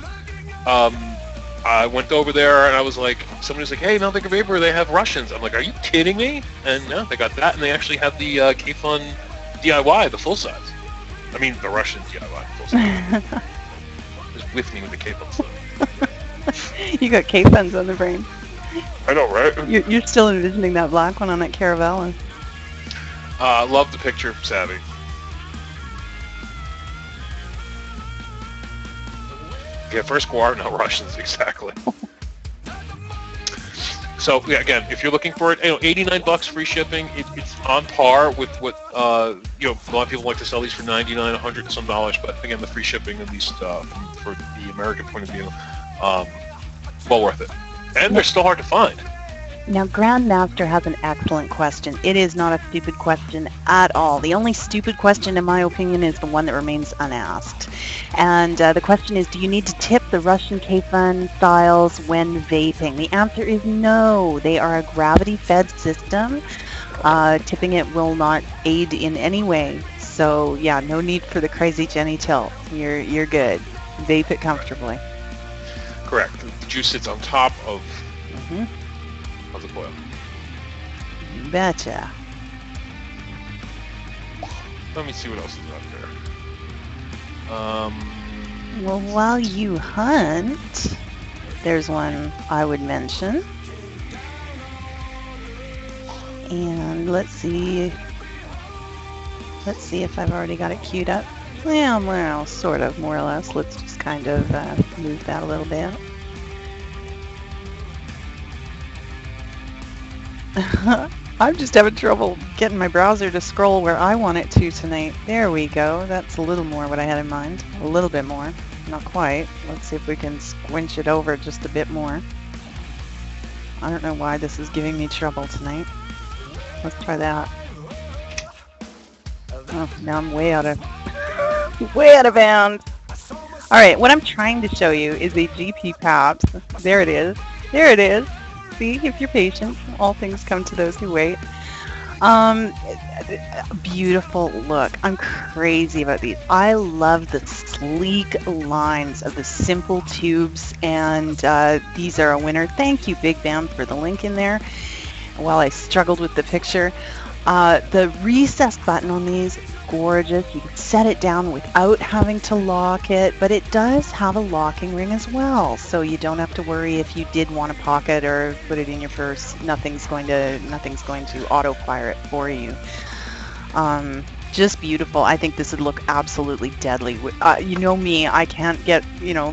I went over there, and I was like, somebody was like, hey, Mount Baker Vapor, they have Russians. I'm like, are you kidding me? And no, they got that, and they actually have the K-Fun DIY, the full size. I mean, the Russian DIY, full size. Just with me with the K-Fun stuff. You got K-Funs on the brain. I know, right? You're still envisioning that black one on that Caravella. Love the picture, Savvy. Yeah, first Guar, no Russians, exactly. So yeah, again, if you're looking for it, you know, $89 free shipping. It's on par with what you know. A lot of people like to sell these for $99, $100 and some dollars, but again, the free shipping, at least for the American point of view, well worth it. And they're still hard to find. Now, Grandmaster has an excellent question. It is not a stupid question at all. The only stupid question, in my opinion, is the one that remains unasked. And the question is, do you need to tip the Russian K-Fun styles when vaping? The answer is no. They are a gravity-fed system. Tipping it will not aid in any way. So, yeah, no need for the crazy Jenny tilt. You're good. Vape it comfortably. Correct. The juice sits on top of... Mm-hmm. Of the coil. You betcha. Let me see what else is out there. Well, while you hunt, there's one I would mention. And let's see if I've already got it queued up. Well, sort of, more or less. Let's just kind of move that a little bit. I'm just having trouble getting my browser to scroll where I want it to tonight. There we go. That's a little more what I had in mind. A little bit more. Not quite. Let's see if we can squinch it over just a bit more. I don't know why this is giving me trouble tonight. Let's try that. Oh, now I'm way out of bounds. Alright, what I'm trying to show you is a GP PAPS. There it is. There it is. See, if you're patient, all things come to those who wait. Um, Beautiful look. I'm crazy about these. I love the sleek lines of the simple tubes, and these are a winner. Thank you, Big Bam, for the link in there. While I struggled with the picture, the recessed button on these, gorgeous. You can set it down without having to lock it, but it does have a locking ring as well, so you don't have to worry if you did want to pocket or put it in your purse. Nothing's going to auto fire it for you. Just beautiful. I think this would look absolutely deadly. You know me, I can't get,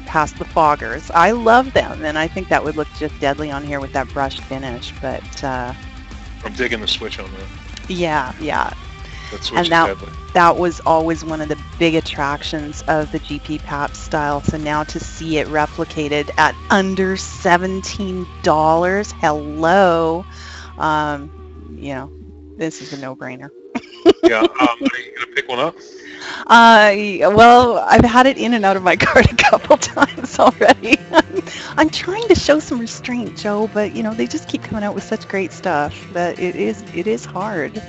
past the foggers. I love them, and I think that would look just deadly on here with that brushed finish. But I'm digging the switch on that. yeah, That switch is and deadly. that was always one of the big attractions of the GP PAP style. So now to see it replicated at under $17, hello, this is a no-brainer. Yeah. Are you gonna pick one up? Well, I've had it in and out of my cart a couple times already. I'm trying to show some restraint, Joe, but they just keep coming out with such great stuff that it is hard.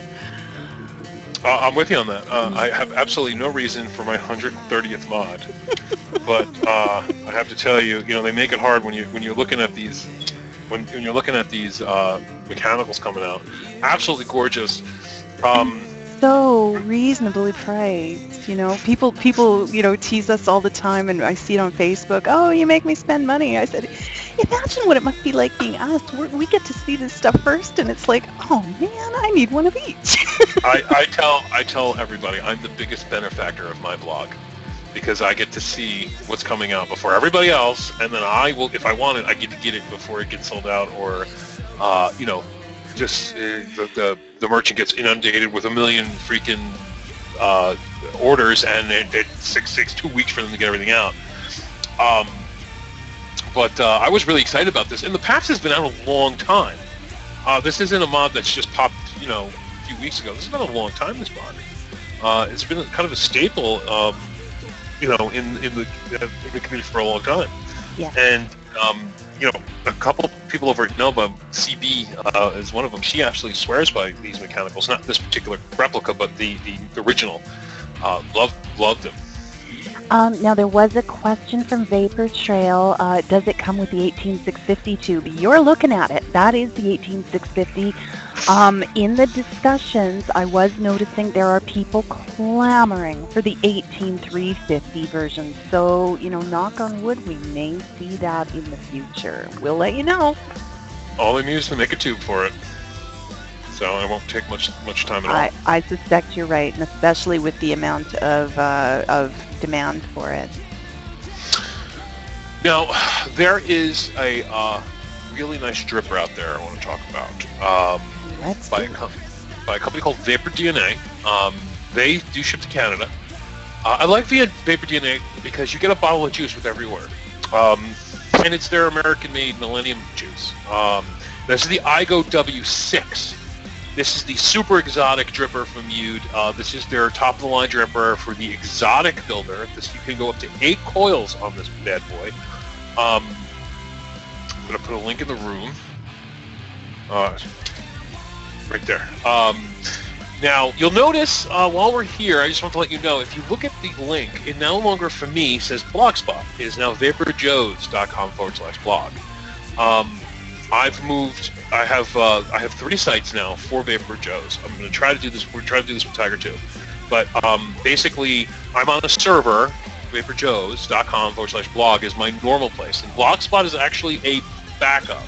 I'm with you on that. I have absolutely no reason for my 130th mod, but I have to tell you, they make it hard when you're looking at these when you're looking at these mechanicals coming out. Absolutely gorgeous. So reasonably priced, people tease us all the time, and I see it on Facebook. Oh, you make me spend money. I said, imagine what it must be like being us. We get to see this stuff first, and it's like, oh man, I need one of each. I tell everybody I'm the biggest benefactor of my blog, because I get to see what's coming out before everybody else, and then I will, if I want it, I get to get it before it gets sold out, or just the merchant gets inundated with a million freaking orders, and it takes 2 weeks for them to get everything out. But I was really excited about this, and the PAPS has been out a long time. This isn't a mod that's just popped, a few weeks ago. This has been a long time, this mod. It's been kind of a staple, in the community for a long time. Yeah. And a couple people over at Nova, CB is one of them. She actually swears by these mechanicals, not this particular replica, but the original. Loved them. Now there was a question from VaporTrail. Does it come with the 18650 tube? You're looking at it. That is the 18650. In the discussions, I was noticing there are people clamoring for the 18350 version. So, knock on wood, we may see that in the future. We'll let you know. All they need is to make a tube for it. So it won't take much time at all. I suspect you're right, and especially with the amount of demand for it. Now, there is a really nice dripper out there I want to talk about. By a company called VaporDNA. They do ship to Canada. I like VaporDNA because you get a bottle of juice with every order. And it's their American-made Millennium juice. This is the iGo W6. This is the super exotic dripper from Ude. This is their top-of-the-line dripper for the exotic builder. You can go up to 8 coils on this bad boy. I'm going to put a link in the room. Right there. Now, you'll notice while we're here, I just want to let you know, if you look at the link, it no longer, for me, says Blogspot. It is now VaporJoes.com/blog. I've moved. I have 3 sites now for VaporJoes. I'm going to try to do this. We're trying to do this with Tiger too. But basically, I'm on a server. VaporJoes.com/blog is my normal place, and Blogspot is actually a backup.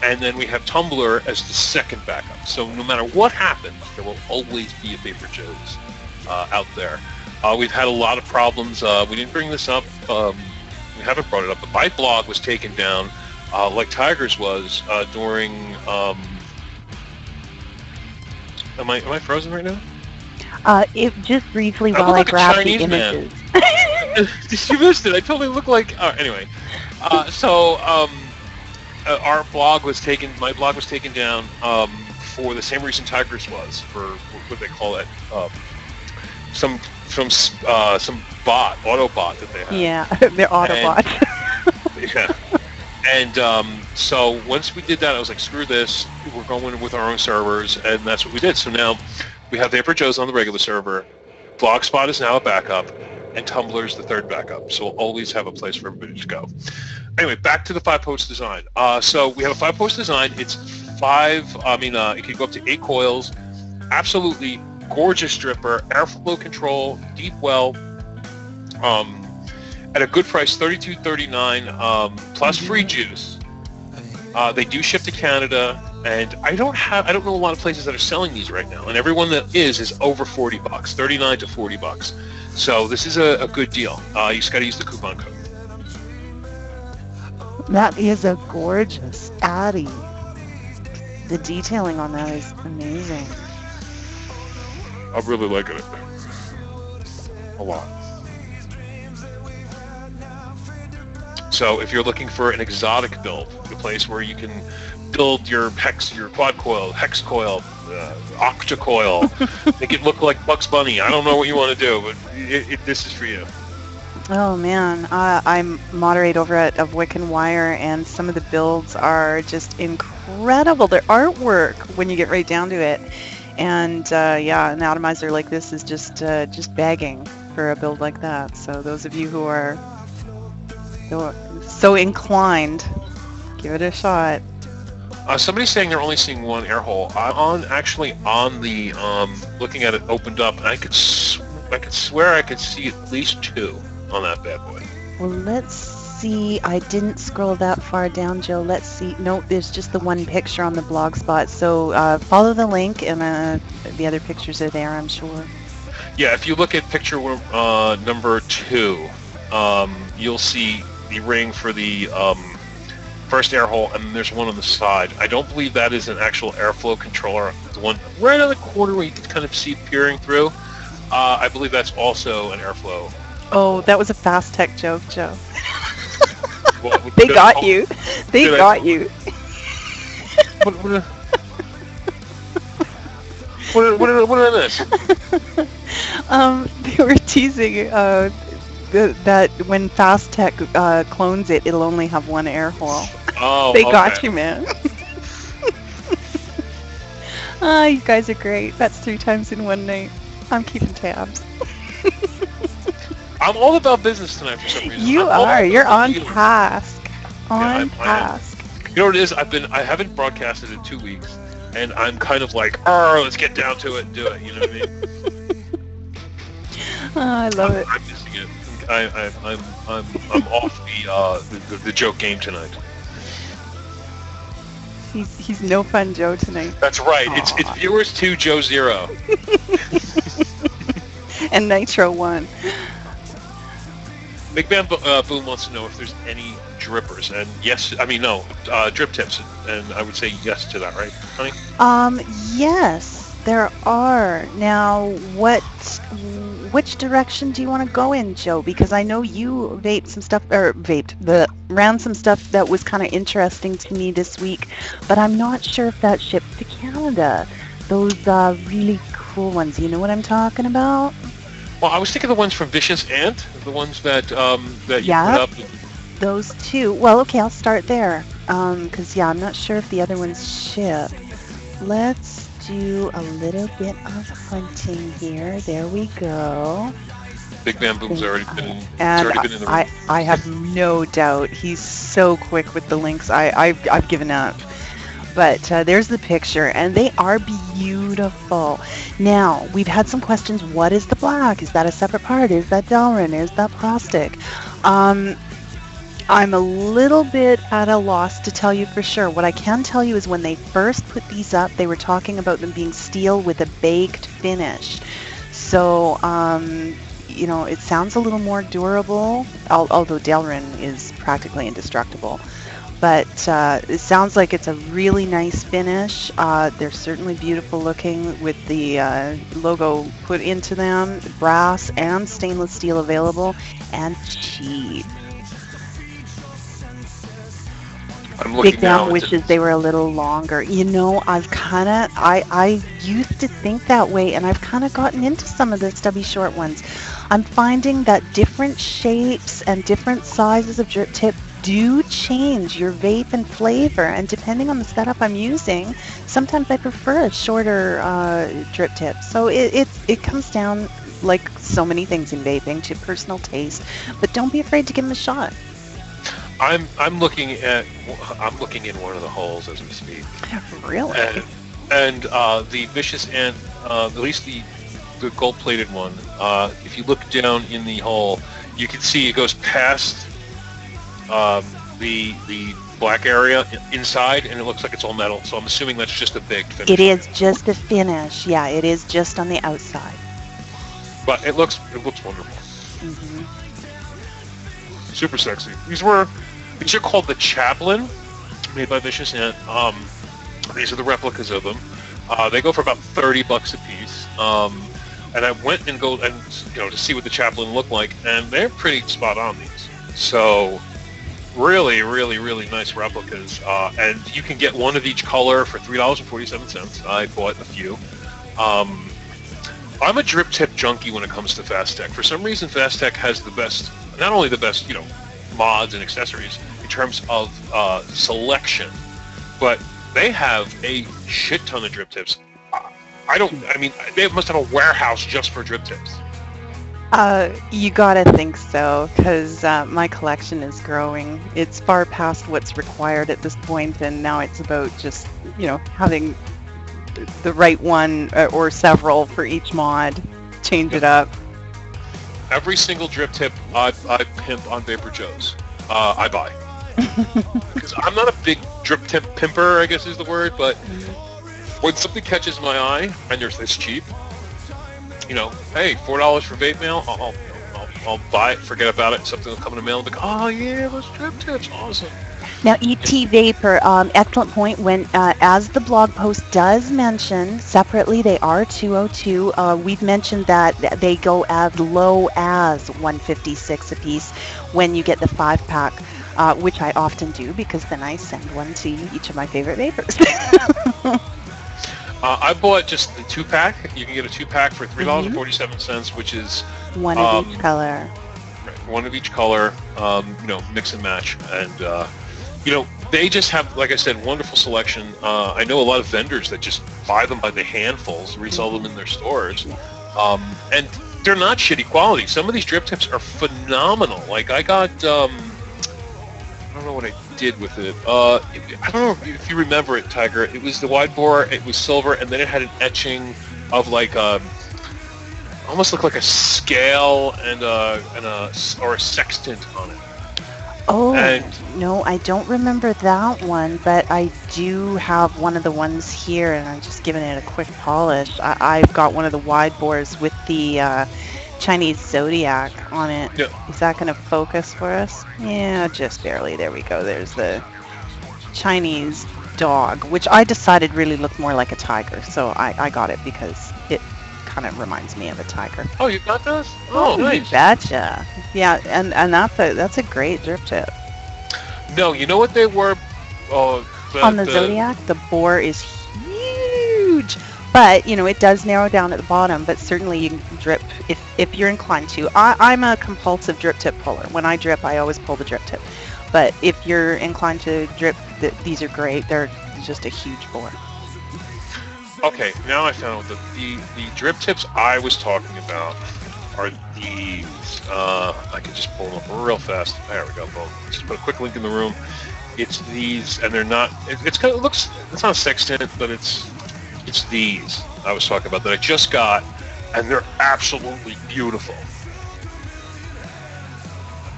And then we have Tumblr as the second backup. So no matter what happens, there will always be a VaporJoes out there. We've had a lot of problems. We didn't bring this up. We haven't brought it up. The Byte blog was taken down, like Tiger's was during. Am I frozen right now? If just briefly I while I look like grab a the Chinese images. You missed it. I totally look like. Anyway, our blog was taken. My blog was taken down for the same reason Tiger's was, for what they call it, some bot, Autobot that they have. Yeah, they're Autobots. Yeah. And so once we did that, I was like, screw this. We're going with our own servers, and that's what we did. So now we have VaporJoe's on the regular server. Blogspot is now a backup, and Tumblr is the third backup. So we'll always have a place for everybody to go. Anyway, back to the 5-post design. So we have a 5-post design. It's it can go up to 8 coils. Absolutely gorgeous dripper, airflow control, deep well. At a good price, $32.39 plus free juice. They do ship to Canada, and I don't know a lot of places that are selling these right now. And everyone that is over $40, $39 to $40. So this is a good deal. You just got to use the coupon code. That is a gorgeous Addy. The detailing on that is amazing. I'm really liking it. A lot. So if you're looking for an exotic build, a place where you can build your quad coil, hex coil, octa coil, make it look like Bugs Bunny. I don't know what you want to do, but this is for you. Oh man, I moderate over at Of Wick and Wire, and some of the builds are just incredible. Their artwork, when you get right down to it, and yeah, an atomizer like this is just begging for a build like that. So those of you who are so inclined, give it a shot. Somebody's saying they're only seeing one air hole. I'm actually on the looking at it opened up, and I could swear I could see at least 2 on that bad boy. Well, let's see. I didn't scroll that far down, Joe. Let's see. Nope, there's just the one picture on the blog spot. So follow the link, and the other pictures are there, I'm sure. Yeah, if you look at picture number 2, you'll see the ring for the first air hole, and there's one on the side. I don't believe that is an actual airflow controller. The one right on the corner where you can kind of see peering through, I believe that's also an airflow. Oh, that was a fast tech joke, Joe. Well, They got you. They got you. What did I miss? They were teasing that when Fast Tech clones it, it'll only have one air hole. Oh, They got you, man. You guys are great. That's 3 times in one night. I'm keeping tabs. I'm all about business tonight for some reason. You are. You're on task. On task. You know what it is? I haven't broadcasted in 2 weeks, and I'm kind of like, let's get down to it and do it. You know what I mean? I love it. I'm missing it. I'm off the joke game tonight. He's no fun Joe tonight. That's right. Aww. It's viewers 2, Joe 0. And Nitro 1. Big Bam Boom wants to know if there's any drippers, and yes, no, drip tips, and I would say yes to that, right, honey? Yes, there are. Now, which direction do you want to go in, Joe? Because I know you ran some stuff that was kind of interesting to me this week, but I'm not sure if that ships to Canada. Those really cool ones. You know what I'm talking about? Well, I was thinking the ones from Vicious Ant, the ones that you put up. Those 2. Well, okay, I'll start there. Because, yeah, I'm not sure if the other ones ship. Let's do a little bit of hunting here. There we go. Big Bam Boom's already been in the room. I have no doubt. He's so quick with the links. I've given up. But there's the picture, and they are beautiful. Now, we've had some questions. What is the black? Is that a separate part? Is that Delrin? Is that plastic? I'm a little bit at a loss to tell you for sure. What I can tell you is when they first put these up, they were talking about them being steel with a baked finish. So, it sounds a little more durable, although Delrin is practically indestructible. But it sounds like it's a really nice finish. They're certainly beautiful looking with the logo put into them. Brass and stainless steel available, and cheap. Big Bam wishes they were a little longer. I used to think that way, and I've kind of gotten into some of the stubby short ones. I'm finding that different shapes and different sizes of drip tip do change your vape and flavor, and depending on the setup I'm using, sometimes I prefer a shorter drip tip. So it comes down, like so many things in vaping, to personal taste, but don't be afraid to give them a shot. I'm looking in one of the holes as we speak. Really? And the Vicious Ant, at least the gold-plated one, if you look down in the hole, you can see it goes past the black area inside, and it looks like it's all metal. So I'm assuming that's just a big finish. It is just a finish. Yeah, it is just on the outside. But it looks wonderful. Mm-hmm. Super sexy. These are called the Chaplain, made by Vicious Ant. These are the replicas of them. They go for about $30 a piece. And I went and to see what the Chaplain looked like, and they're pretty spot on these. So really, really, really nice replicas. And you can get one of each color for $3.47. I bought a few. I'm a drip tip junkie when it comes to Fast Tech. For some reason, Fast Tech has the best, not only the best, mods and accessories in terms of selection, but they have a shit ton of drip tips. They must have a warehouse just for drip tips. You gotta think so, because my collection is growing. It's far past what's required at this point, and now it's about just, having the right one or several for each mod. Change it up. Every single drip tip I pimp on VaporJoes, I buy. Because I'm not a big drip tip pimper, I guess is the word, but when something catches my eye and it's cheap, hey, $4 for vape mail, I'll buy it, forget about it, something will come in the mail and be like, oh yeah, those drip tips, awesome. Now, ET Vapor, excellent point. When, as the blog post does mention, separately they are 202. We've mentioned that they go as low as 156 a piece when you get the 5-pack, which I often do because then I send one to each of my favorite vapors. I bought just the 2-pack. You can get a 2-pack for $3.47, which is one of each color. One of each color, mix and match, and they just have, like I said, wonderful selection. I know a lot of vendors that just buy them by the handfuls, resell them in their stores, and they're not shitty quality. Some of these drip tips are phenomenal. Like I got, I don't know what I did with it. I don't know if you remember it, Tiger. It was the wide bore. It was silver, and then it had an etching of like almost looked like a scale or a sextant on it. Oh, no, I don't remember that one, but I do have one of the ones here, and I'm just giving it a quick polish. I've got one of the wide bores with the Chinese zodiac on it. Yeah. Is that going to focus for us? Yeah, just barely. There we go. There's the Chinese dog, which I decided really looked more like a tiger, so I got it because it kind of reminds me of a tiger. Oh, you got those? Oh, nice. You betcha. Yeah, and that's a great drip tip. No, you know what they were? On the Zodiac, the bore is huge, but it does narrow down at the bottom. But certainly you can drip if you're inclined to. I'm a compulsive drip tip puller. When I drip, I always pull the drip tip. But if you're inclined to drip, these are great. They're just a huge bore. Okay, now I found the drip tips I was talking about are these. I can just pull them up real fast. There we go. Boom. Just put a quick link in the room. It's these, and they're not. It's not a sextant, but it's these I was talking about that I just got, and they're absolutely beautiful.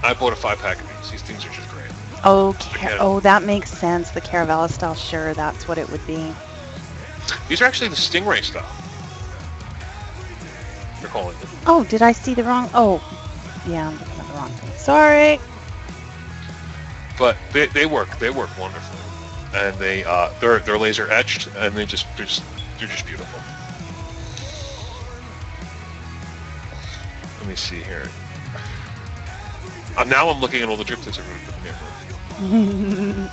I bought a 5-pack of these. These things are just great. Oh, that makes sense. The Caravella style, sure, that's what it would be. These are actually the Stingray style. They're calling it. Oh, did I see the wrong? Oh, yeah, I'm looking at the wrong thing. Sorry. But they work wonderfully, and they're laser etched, and they're just beautiful. Let me see here. Now I'm looking at all the drip tips I'm going to put in here.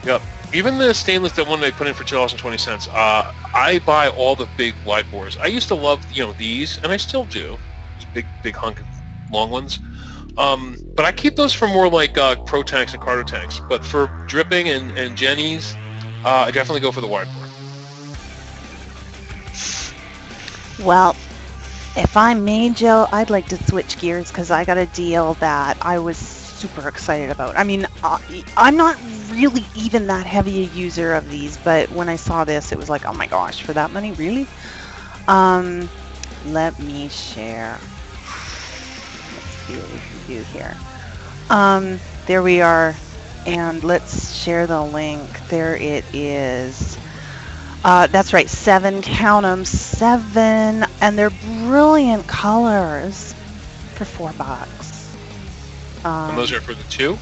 Yep. Even the stainless, the one they put in for $2.20, I buy all the big wide bores. I used to love, these, and I still do. Big hunk, long ones. But I keep those for more like pro tanks and cardo tanks. But for dripping and jennies, I definitely go for the wide bore. Well, if I may, Joe, I'd like to switch gears because I got a deal that I was super excited about. I mean, I'm not really even that heavy a user of these, but when I saw this, it was like, oh my gosh, for that money, really? Let me share. Let's see what we can do here. There we are, and let's share the link. There it is. That's right, 7, count them, 7, and they're brilliant colors for $4. And those are for the 2?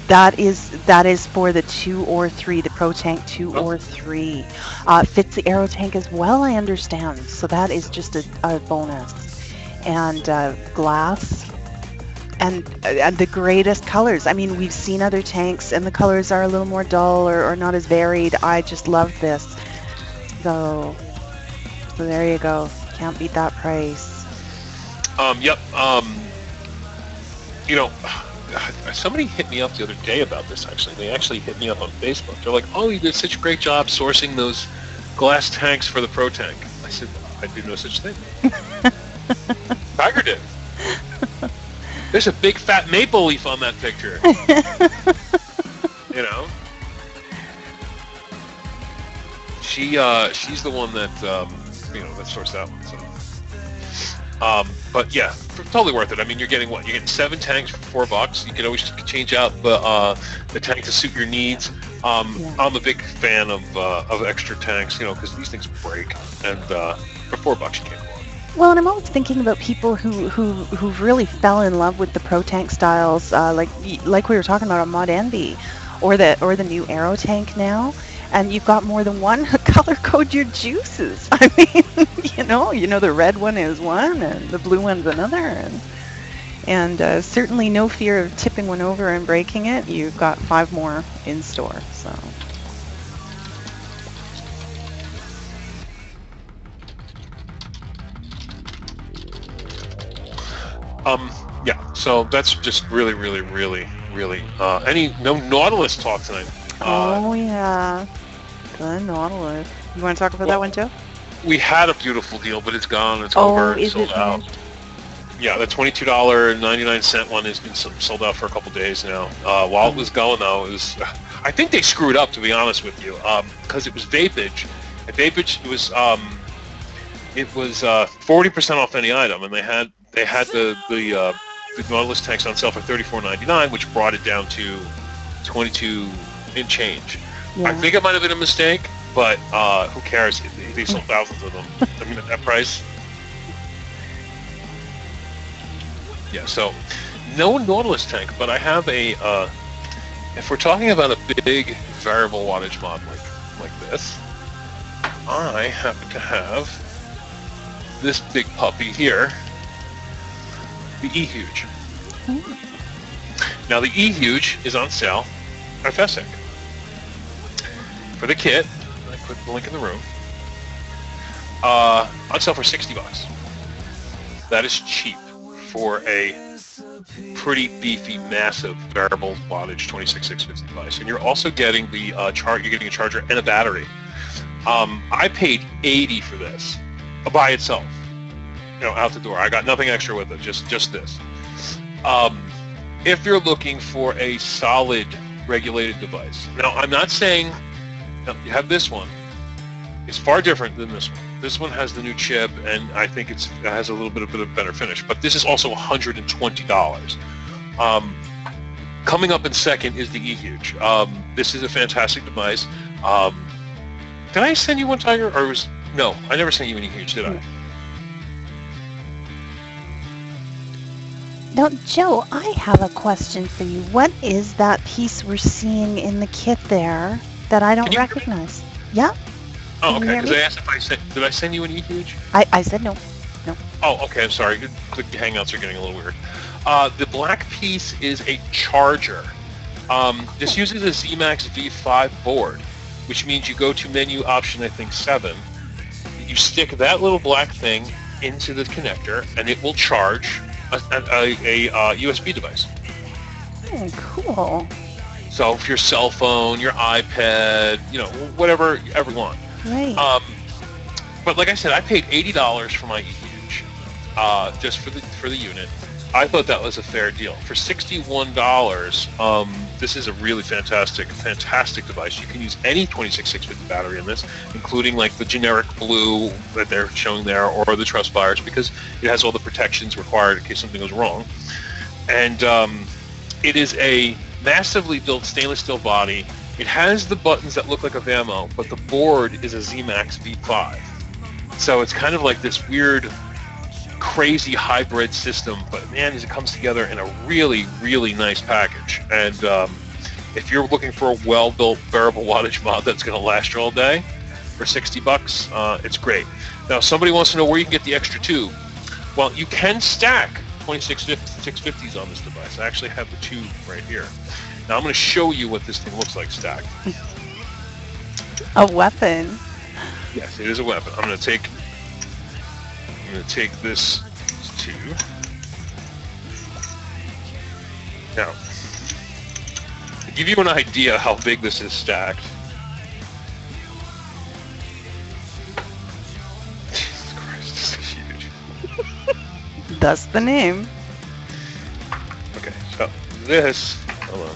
That is for the 2 or 3, the Pro Tank 2 or 3. Fits the Aero Tank as well, I understand, so that is just a bonus. And glass. And the greatest colors. I mean, we've seen other tanks and the colors are a little more dull or not as varied. I just love this. So there you go. Can't beat that price. Yep. You know, somebody hit me up the other day about this, actually. They actually hit me up on Facebook. They're like, oh, you did such a great job sourcing those glass tanks for the Pro Tank. I said, I do no such thing. Tiger did. There's a big fat maple leaf on that picture. You know? She's the one that, you know, that sorts that one, so. But yeah, totally worth it. I mean, you're getting what? You're getting 7 tanks for $4. You can always change out the tank to suit your needs. Yeah. I'm a big fan of extra tanks, you know, because these things break, and for $4 you can't go on. Well, and I'm always thinking about people who really fell in love with the Pro Tank styles, like we were talking about on Mod Envy, or the new Aero Tank now. And you've got more than one, color code your juices. I mean, you know the red one is one and the blue one's another, and certainly no fear of tipping one over and breaking it. You've got 5 more in store. So. Yeah. So that's just really, really, really, really. No Nautilus talk tonight. Oh yeah, the Nautilus. You want to talk about that one too? We had a beautiful deal, but it's gone. It's over. It's sold out. Yeah, the $22.99 one has been sold out for a couple days now. While it was going, though, I think they screwed up, to be honest with you, because it was Vapage. At Vapage, it was 40% off any item, and they had the Nautilus tanks on sale for $34.99, which brought it down to $22 and change. Yeah. I think it might have been a mistake, but who cares? They sold thousands of them. I mean, at that price. Yeah, so no Nautilus tank, but I have a. If we're talking about a big variable wattage mod like this, I happen to have this big puppy here, the E-Huge. Now the E-Huge is on sale at Fessec. For the kit, I put the link in the room, on sale for $60. That is cheap for a pretty beefy, massive variable wattage 26650 device, and you're also getting the you're getting a charger and a battery. I paid $80 for this by itself, out the door. I got nothing extra with it, just this. If you're looking for a solid regulated device, now I'm not saying. You have this one. It's far different than this one. This one has the new chip, and I think it has a little bit of better finish. But this is also $120. Coming up in second is the E-Huge. This is a fantastic device. Did I send you one, Tiger? Or no? I never sent you an E-Huge, did I? Now, Joe, I have a question for you. What is that piece we're seeing in the kit there that I don't recognize? Yeah. Oh, okay. Because I asked did I send you an E-Huge? I said no. Oh, okay. I'm sorry. The Hangouts are getting a little weird. The black piece is a charger. This uses a ZMAX V5 board, which means you go to menu option, I think 7. You stick that little black thing into the connector, and it will charge a USB device. Oh, cool. So for your cell phone, your iPad, you know, whatever you ever want. Right. But like I said, I paid $80 for my e-cig, just for the unit. I thought that was a fair deal. For $61, this is a really fantastic device. You can use any 26650 battery in this, including like the generic blue that they're showing there, or the trust bars, because it has all the protections required in case something goes wrong. And it is a massively built stainless steel body. It has the buttons that look like a Vamo, but the board is a ZMAX V5. So it's kind of like this weird, crazy hybrid system, but man, it comes together in a really, really nice package. And if you're looking for a well-built variable wattage mod that's going to last you all day for $60, it's great. Now, somebody wants to know where you can get the extra tube. Well, you can stack 26650s on this device. I actually have the tube right here. Now I'm going to show you what this thing looks like stacked. A weapon. Yes, it is a weapon. I'm going to take this tube. Now, to give you an idea how big this is stacked. Jesus Christ, this is huge. That's the name. Okay, so this, hold on.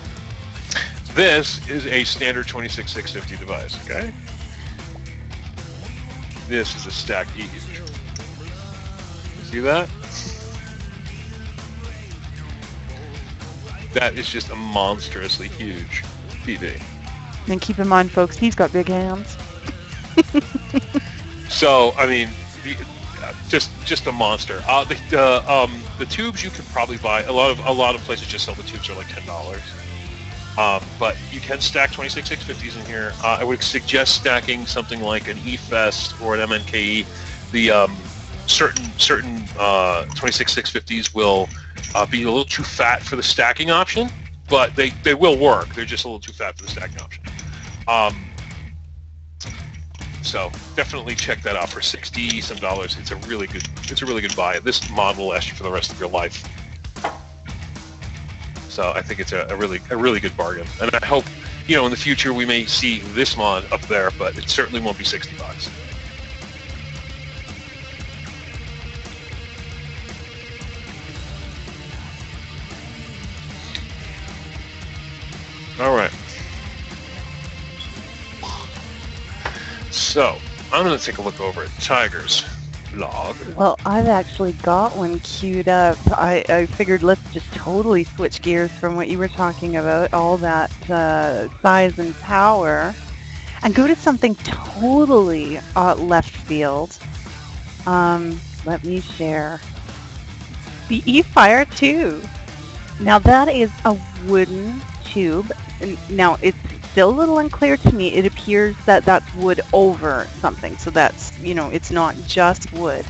This is a standard 26650 device, okay? This is a stacked e-cig. See that? That is just a monstrously huge TV. And keep in mind, folks, he's got big hands. So, I mean, just a monster. The tubes you can probably buy. A lot of places just sell the tubes for like $10. But you can stack 26650s in here. I would suggest stacking something like an E-Fest or an MNKE. The certain 26650s will be a little too fat for the stacking option, but they will work. They're just a little too fat for the stacking option. So definitely check that out for $60 some. It's a really good buy. This mod will last you for the rest of your life. So I think it's a really good bargain, and I hope, you know, in the future we may see this mod up there, but it certainly won't be $60. All right. So I'm going to take a look over at Tyger's blog. Well, I've actually got one queued up. I figured let's just totally switch gears from what you were talking about, all that size and power, and go to something totally left field. Let me share. The E-Fire 2. Now that is a wooden tube. Now it's still a little unclear to me. It appears that that's wood over something, so that's, you know, it's not just wood,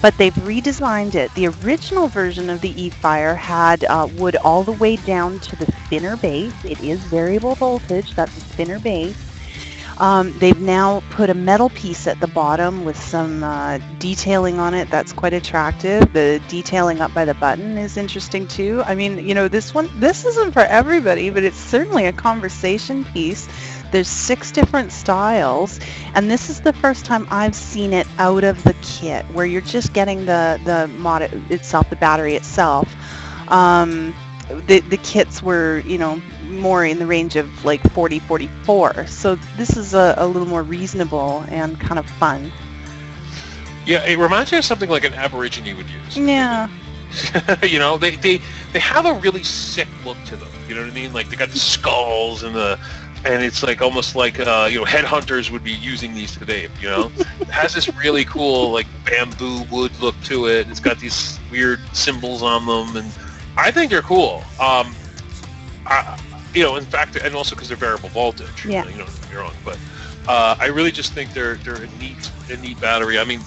but they've redesigned it. The original version of the E-Fire had wood all the way down to the spinner base. It is variable voltage. That's a spinner base. They've now put a metal piece at the bottom with some detailing on it that's quite attractive. The detailing up by the button is interesting too. I mean, you know, this isn't for everybody, but it's certainly a conversation piece. There's 6 different styles, and this is the first time I've seen it out of the kit, where you're just getting the mod itself, the battery itself. The kits were, you know, more in the range of like 40, 44. So this is a little more reasonable and kind of fun. Yeah, it reminds me of something like an Aborigine would use. Yeah. You know, they have a really sick look to them. You know what I mean? Like they got the skulls and it's like almost like you know, headhunters would be using these to vape. You know, it has this really cool like bamboo wood look to it. It's got these weird symbols on them, and I think they're cool. You know, in fact, and also because they're variable voltage. Yeah. You know, don't get me wrong, but I really just think they're a neat battery. I mean,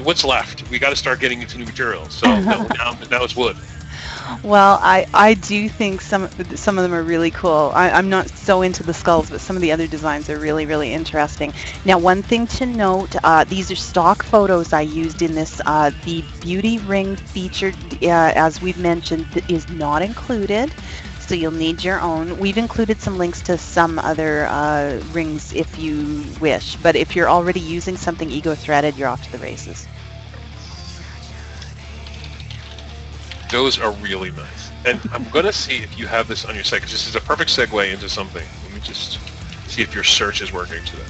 what's left? We got to start getting into new materials. So now it's wood. Well, I do think some of them are really cool. I'm not so into the skulls, but some of the other designs are really, really interesting. Now, one thing to note, these are stock photos I used in this. The beauty ring featured, as we've mentioned, is not included, so you'll need your own. We've included some links to some other rings if you wish, but if you're already using something ego-threaded, you're off to the races. Those are really nice. And I'm going to see if you have this on your site, because this is a perfect segue into something. Let me just see if your search is working today.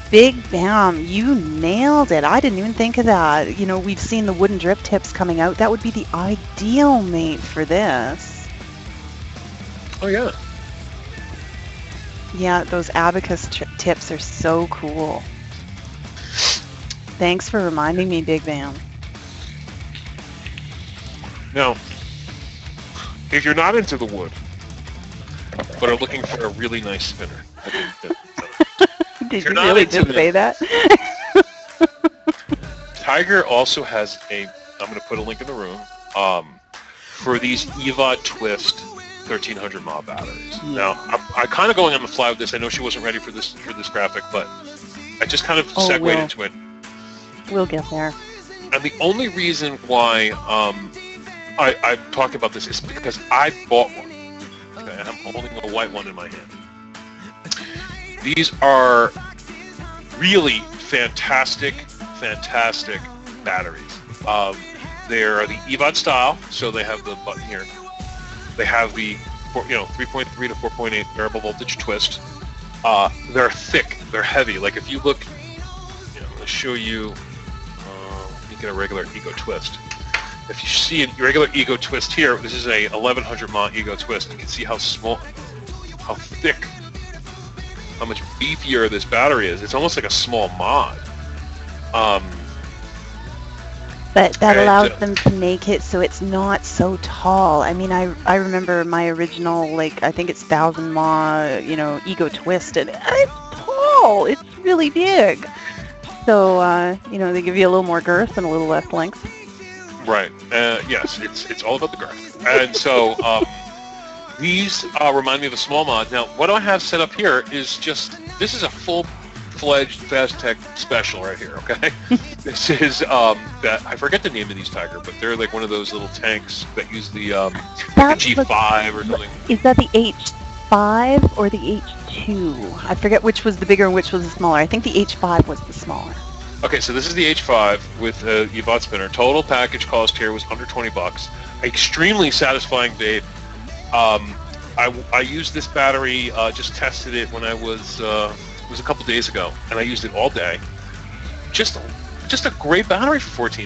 Big Bam, you nailed it. I didn't even think of that. You know, we've seen the wooden drip tips coming out. That would be the ideal mate for this. Oh, yeah. Yeah, those abacus tips are so cool. Thanks for reminding me, Big Bam. Now, if you're not into the wood, but are looking for a really nice spinner, Did you really just say that? Tiger also has a, I'm going to put a link in the room, for these EVOD Twist 1300 mAh batteries. Yeah. Now, I'm kind of going on the fly with this. I know she wasn't ready for this graphic, but I just kind of segued into it. We'll get there. And the only reason why I'm talking about this is because I bought one. Okay, and I'm holding a white one in my hand. These are really fantastic batteries. They are the EVOD style, so they have the button here. They have the 3.3 to 4.8 variable voltage twist. They're thick, they're heavy. Like if you look, I'm going to show you. You get a regular Ego Twist. If you see a regular Ego Twist here, this is a 1100 mAh Ego Twist. You can see how small, how thick, how much beefier this battery is. It's almost like a small mod. But that allows them to make it so it's not so tall. I mean, I remember my original, like, I think it's 1000 mAh, Ego Twist, and it's tall. It's really big. So, they give you a little more girth and a little less length. Right. Yes, it's all about the girth. And so these remind me of a small mod. Now, what I have set up here is this is a full-fledged Fastech special right here, okay? This is, I forget the name of these, Tiger, but they're like one of those little tanks that use the like a G5 or something. Is that the H5 or the H2? I forget which was the bigger and which was the smaller. I think the H5 was the smaller. Okay, so this is the H5 with a EVOD spinner. Total package cost here was under $20. Extremely satisfying vape. I used this battery, just tested it when it was a couple days ago, and I used it all day. Just a great battery for $16.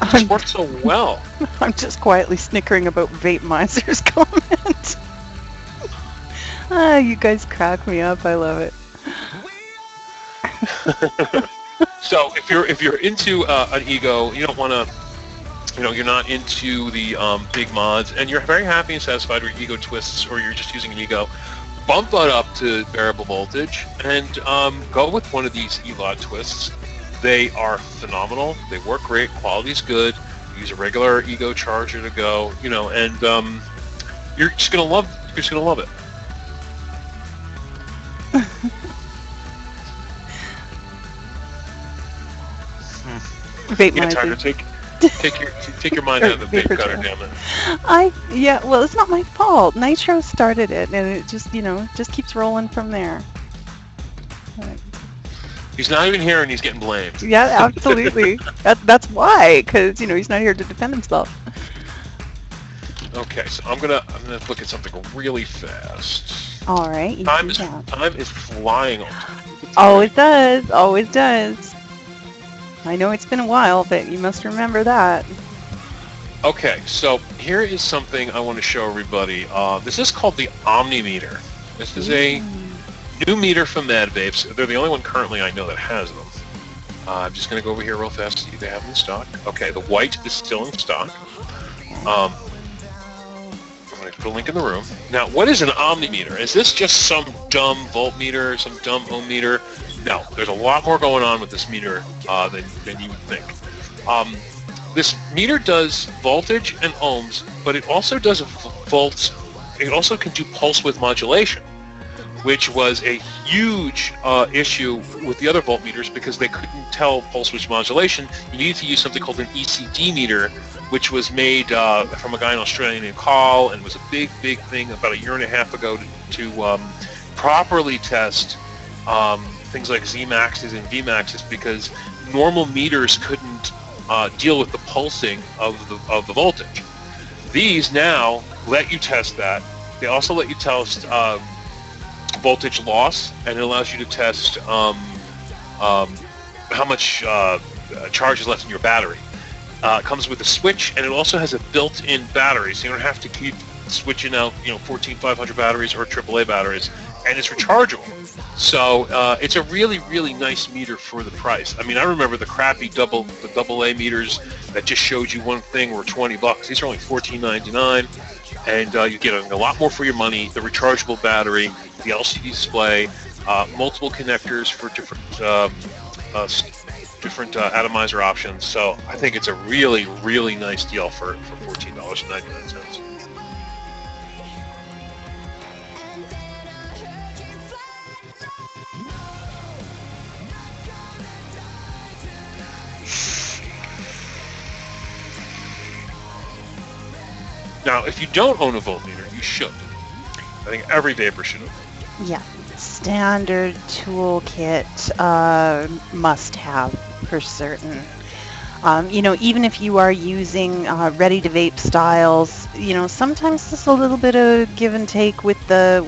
It just works so well. I'm just quietly snickering about Vape Miser's comment. You guys crack me up. I love it. So if you're into an Ego, you don't want to, you're not into the big mods, and you're very happy and satisfied with Ego Twists, or you're just using an Ego, bump that up to variable voltage and go with one of these EVOD Twists. They are phenomenal. They work great. Quality's good. Use a regular Ego charger to go, and you're just gonna love it. Vape Tiger, Miser. take your mind out of the vape cutter, damn it. Well, it's not my fault. Nitro started it, and it just keeps rolling from there. He's not even here, and he's getting blamed. Yeah, absolutely. That's why, because he's not here to defend himself. Okay, so I'm gonna look at something really fast. All right. Time is flying. Always does. Always does. I know it's been a while, but you must remember that. Okay, so here is something I want to show everybody. This is called the Omnimeter. This is a new meter from Mad Vapes. They're the only one currently I know that has them. I'm just going to go over here real fast to see if they have them in stock. Okay, the white is still in stock. I'm going to website. Put a link in the room. Now, what is an ohmmeter? Is this just some dumb voltmeter, some dumb ohm meter? No, there's a lot more going on with this meter than you would think. This meter does voltage and ohms, but it also does volts. It also can do pulse width modulation, which was a huge issue with the other voltmeters because they couldn't tell pulse width modulation. You needed to use something called an e-cig meter, which was made from a guy in Australia named Carl, and was a big thing about a year and a half ago to properly test things like Z-maxes and V-maxes, because normal meters couldn't deal with the pulsing of the voltage. These now let you test that. They also let you test voltage loss, and it allows you to test how much charge is left in your battery. It comes with a switch, and it also has a built-in battery, so you don't have to keep switching out 14500 batteries or AAA batteries, and it's rechargeable. So it's a really nice meter for the price. I mean, I remember the crappy AA meters that just showed you one thing were $20. These are only $14.99, and you get a lot more for your money. The rechargeable battery, the LCD display, multiple connectors for different atomizer options. So I think it's a really nice deal for $14.99. Now, if you don't own a voltmeter, you should. I think every vapor should own. Yeah, standard toolkit must have for certain. Even if you are using ready-to-vape styles, sometimes there's a little bit of give and take with the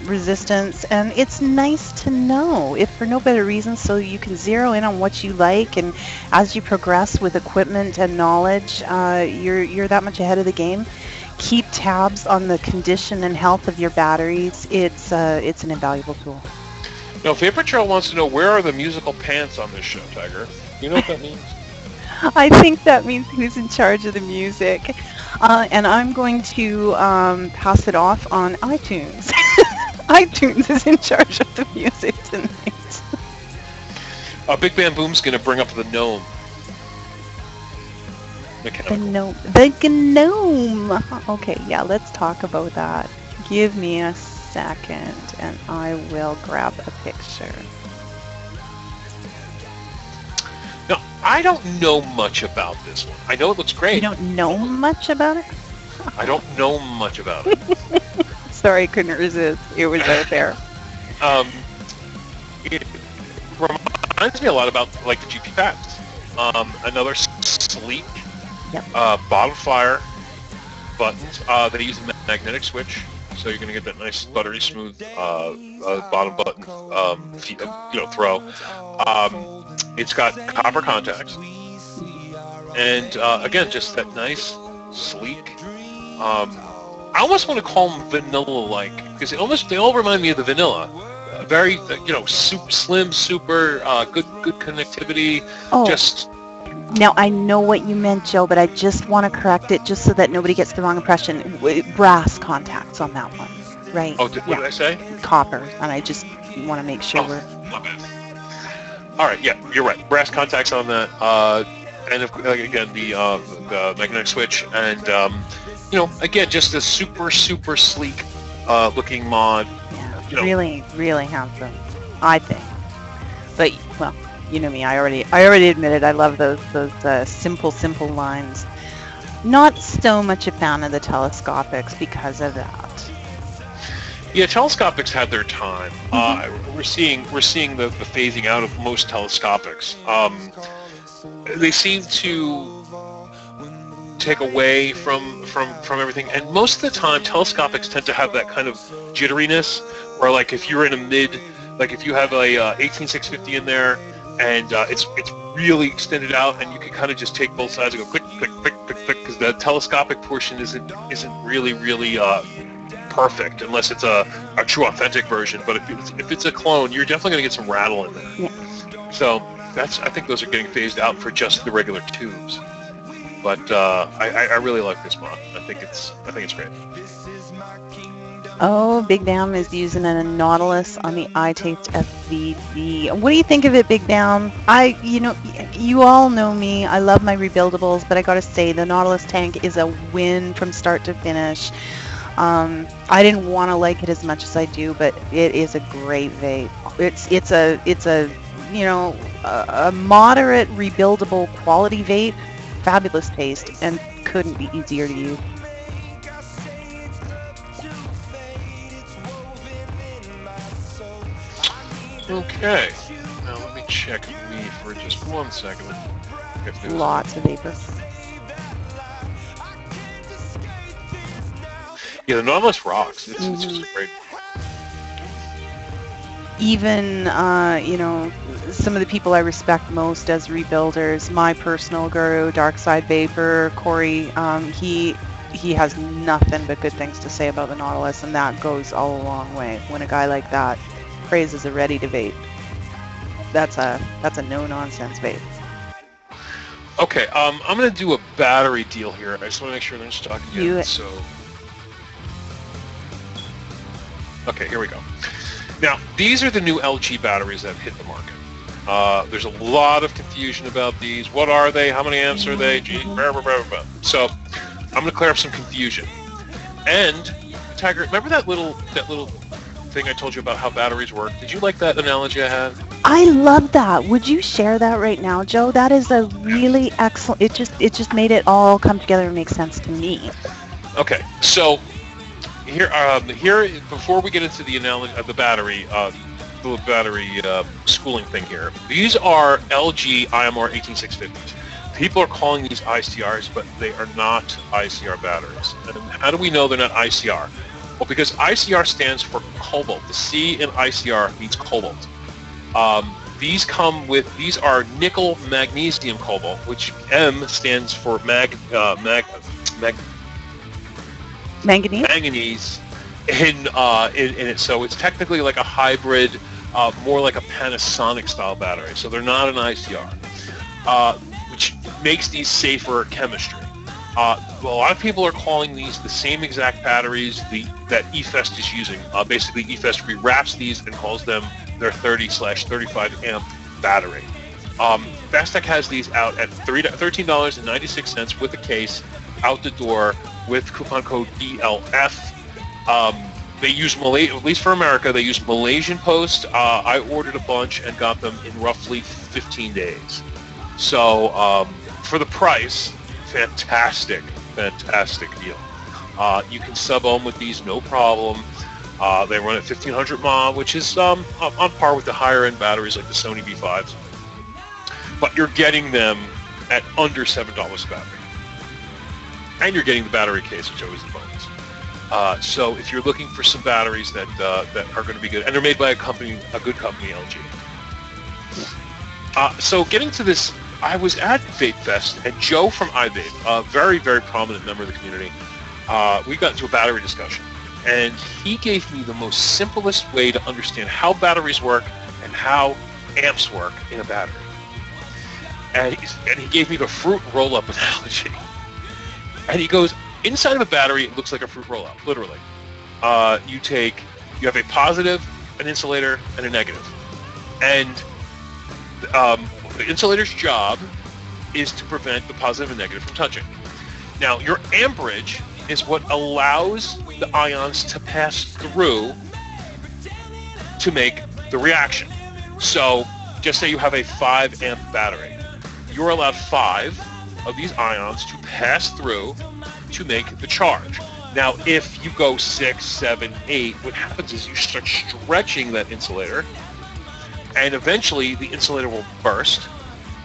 resistance, and it's nice to know, if for no better reason, so you can zero in on what you like, and as you progress with equipment and knowledge, you're that much ahead of the game. Keep tabs on the condition and health of your batteries. It's an invaluable tool. Now, VaporJoe wants to know, where are the musical pants on this show, Tiger? You know what that means? I think that means who's in charge of the music. And I'm going to pass it off on iTunes. iTunes is in charge of the music tonight. Big Bam Boom's going to bring up the gnome. The gnome. The gnome! Okay, yeah, let's talk about that. Give me a second, and I will grab a picture. Now, I don't know much about this one. I know it looks great. You don't know much about it? I don't know much about it. Sorry, couldn't resist. It was out there. It reminds me a lot about like the GP pads. Another sleek bottom fire buttons. They use a magnetic switch, so you're going to get that nice buttery smooth bottom button throw. It's got copper contacts, and again, just that nice sleek. I almost want to call them vanilla-like, because they all remind me of the vanilla. Very super slim, super good connectivity. Oh. Just. Now, I know what you meant, Joe, but I just want to correct it just so that nobody gets the wrong impression. Brass contacts on that one, right? Oh, what did I say? Copper, and I just want to make sure we're... My bad. All right, yeah, you're right. Brass contacts on that, and again, the magnetic switch, and, again, just a super sleek looking mod. Yeah, really handsome, I think. But, well... You know me, I already admitted I love those simple lines. Not so much a fan of the telescopics because of that. Yeah, telescopics had their time. We're seeing the phasing out of most telescopics. They seem to take away from everything, and most of the time telescopics tend to have that kind of jitteriness, where like if you're in a if you have a 18650 in there, and it's really extended out, and you can kind of just take both sides and go click, because the telescopic portion isn't really perfect unless it's a true authentic version. But if it's a clone, you're definitely going to get some rattle in there. Yeah. So I think those are getting phased out for just the regular tubes. But I really like this mod. I think it's great. Oh, Big Bam is using a Nautilus on the iTaste FVD. What do you think of it, Big Bam? You all know me. I love my rebuildables, but I gotta say the Nautilus tank is a win from start to finish. I didn't want to like it as much as I do, but it is a great vape. It's a a moderate rebuildable quality vape, fabulous taste, and couldn't be easier to use. Okay, now let me check me for just 1 second. Lots of vapor. Yeah, the Nautilus rocks. It's just great. Even, some of the people I respect most as rebuilders, my personal guru, Darkside Vapor, Corey, he has nothing but good things to say about the Nautilus, and that goes all a long way. When a guy like that praises a ready to vape, that's a no-nonsense vape. Okay, I'm going to do a battery deal here. I just want to make sure I'm just talking to you. So, okay, here we go. Now, these are the new LG batteries that hit the market. There's a lot of confusion about these. What are they? How many amps are they? So, I'm going to clear up some confusion. And, Tiger, remember that little thing I told you about how batteries work? Did you like that analogy I had? I love that. Would you share that right now, Joe? That is a really excellent. It just made it all come together and make sense to me. Okay, so here before we get into the analogy of the battery schooling thing here, these are LG IMR 18650s. People are calling these ICRs, but they are not ICR batteries. And how do we know they're not ICR? Well, because ICR stands for cobalt. The C in ICR means cobalt. These are nickel magnesium cobalt, which M stands for manganese in it. So it's technically like a hybrid, more like a Panasonic style battery. So they're not an ICR, which makes these safer chemistry. A lot of people are calling these the same exact batteries that eFest is using. Basically, eFest rewraps these and calls them their 30/35 amp battery. Fastech has these out at $13.96 with a case, out the door with coupon code DLF. They use at least for America, they use Malaysian Post. I ordered a bunch and got them in roughly 15 days. So for the price, fantastic deal. You can sub-ohm with these, no problem. They run at 1500 mAh, which is on par with the higher end batteries like the Sony V5s. But you're getting them at under $7 a battery. And you're getting the battery case, which always is a bonus. So if you're looking for some batteries that are going to be good, and they're made by a good company, LG. So getting to this, I was at VapeFest, and Joe from iVape, a very, very prominent member of the community, we got into a battery discussion. And he gave me the most simplest way to understand how batteries work and how amps work in a battery. And he gave me the fruit roll-up analogy. And he goes, inside of a battery, it looks like a fruit roll-up, literally. You have a positive, an insulator, and a negative. And the insulator's job is to prevent the positive and negative from touching. Now, your amperage is what allows the ions to pass through to make the reaction. So, just say you have a 5 amp battery. You're allowed 5 of these ions to pass through to make the charge. Now, if you go 6, 7, 8, what happens is you start stretching that insulator, and eventually the insulator will burst,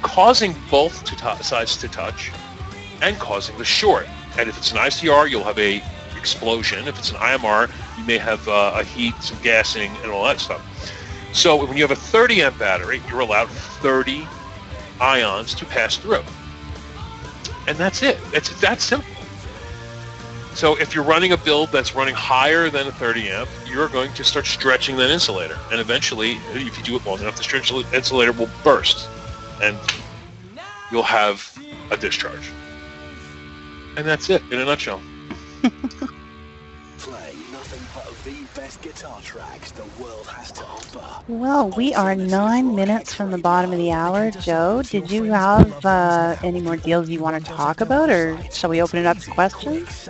causing both sides to touch and causing the short. And if it's an ICR, you'll have a explosion. If it's an IMR, you may have a heat, some gassing, and all that stuff. So when you have a 30 amp battery, you're allowed 30 ions to pass through. And that's it. It's that simple. So if you're running a build that's running higher than a 30 amp, you're going to start stretching that insulator. And eventually, if you do it long enough, the insulator will burst. And you'll have a discharge. And that's it in a nutshell. Playing nothing but the best guitar tracks the world has to offer. Well, we are 9 minutes from the bottom of the hour. Joe, did you have any more deals you want to talk about, or shall we open it up to questions?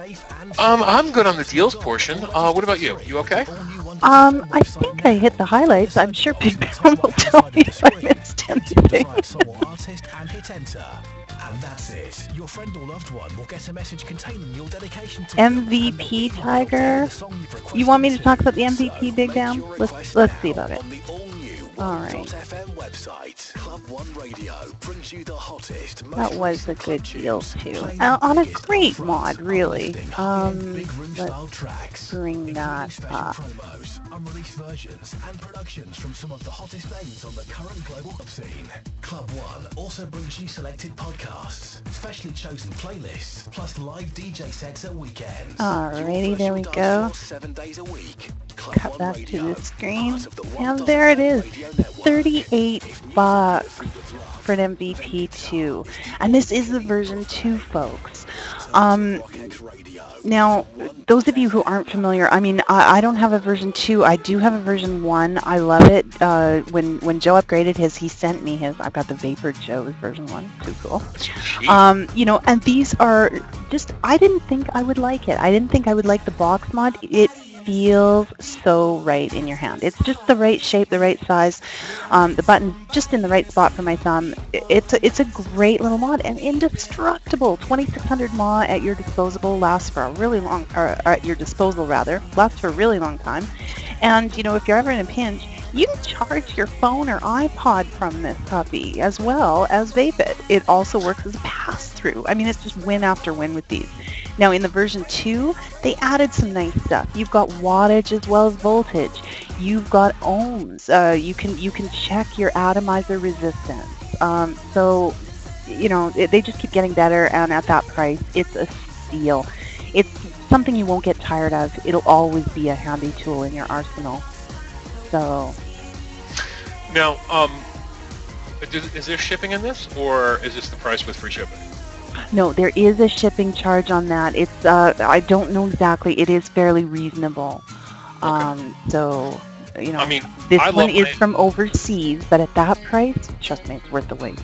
I'm good on the deals portion. What about you? You okay? I think I hit the highlights. I'm sure Big Ben will tell me if I missed anything. And that's it. Your friend or loved one will get a message containing your dedication to MVP Tiger. You want me to talk about the MVP, Big Ben? Let's see about it. All right. That was a good deal too. On a great mod, really. Let's bring that up. Unreleased versions and productions from some of the hottest names on the current global pop scene. Club One also brings you selected podcasts, specially chosen playlists, plus live DJ sets at weekends. Alrighty, there we go. 7 days a week. Cut back to the screen, and there it is. $38 for an MVP 2, and this is the version 2, folks. Now, those of you who aren't familiar, I mean, I don't have a version 2. I do have a version 1. I love it. When Joe upgraded his, he sent me his. I've got the VaporJoe version 1. Too cool. You know, and these are just, I didn't think I would like it. I didn't think I would like the box mod. It feels so right in your hand. It's just the right shape, the right size. The button just in the right spot for my thumb. It's a great little mod and indestructible. 2600 mAh at your disposal lasts for a really long, or at your disposal rather, lasts for a really long time. And you know, if you're ever in a pinch, you can charge your phone or iPod from this puppy as well as vape it. It also works as a pass-through. I mean, it's just win after win with these. Now in the version 2, they added some nice stuff. You've got wattage as well as voltage. You've got ohms. You can check your atomizer resistance. So, you know, they just keep getting better, and at that price, it's a steal. It's something you won't get tired of. It'll always be a handy tool in your arsenal. So. Now, is there shipping in this, or is this the price with free shipping? No, there is a shipping charge on that. It's I don't know exactly. It is fairly reasonable. Okay. So, you know, I mean, this one is from overseas, but at that price, trust me, it's worth the wait.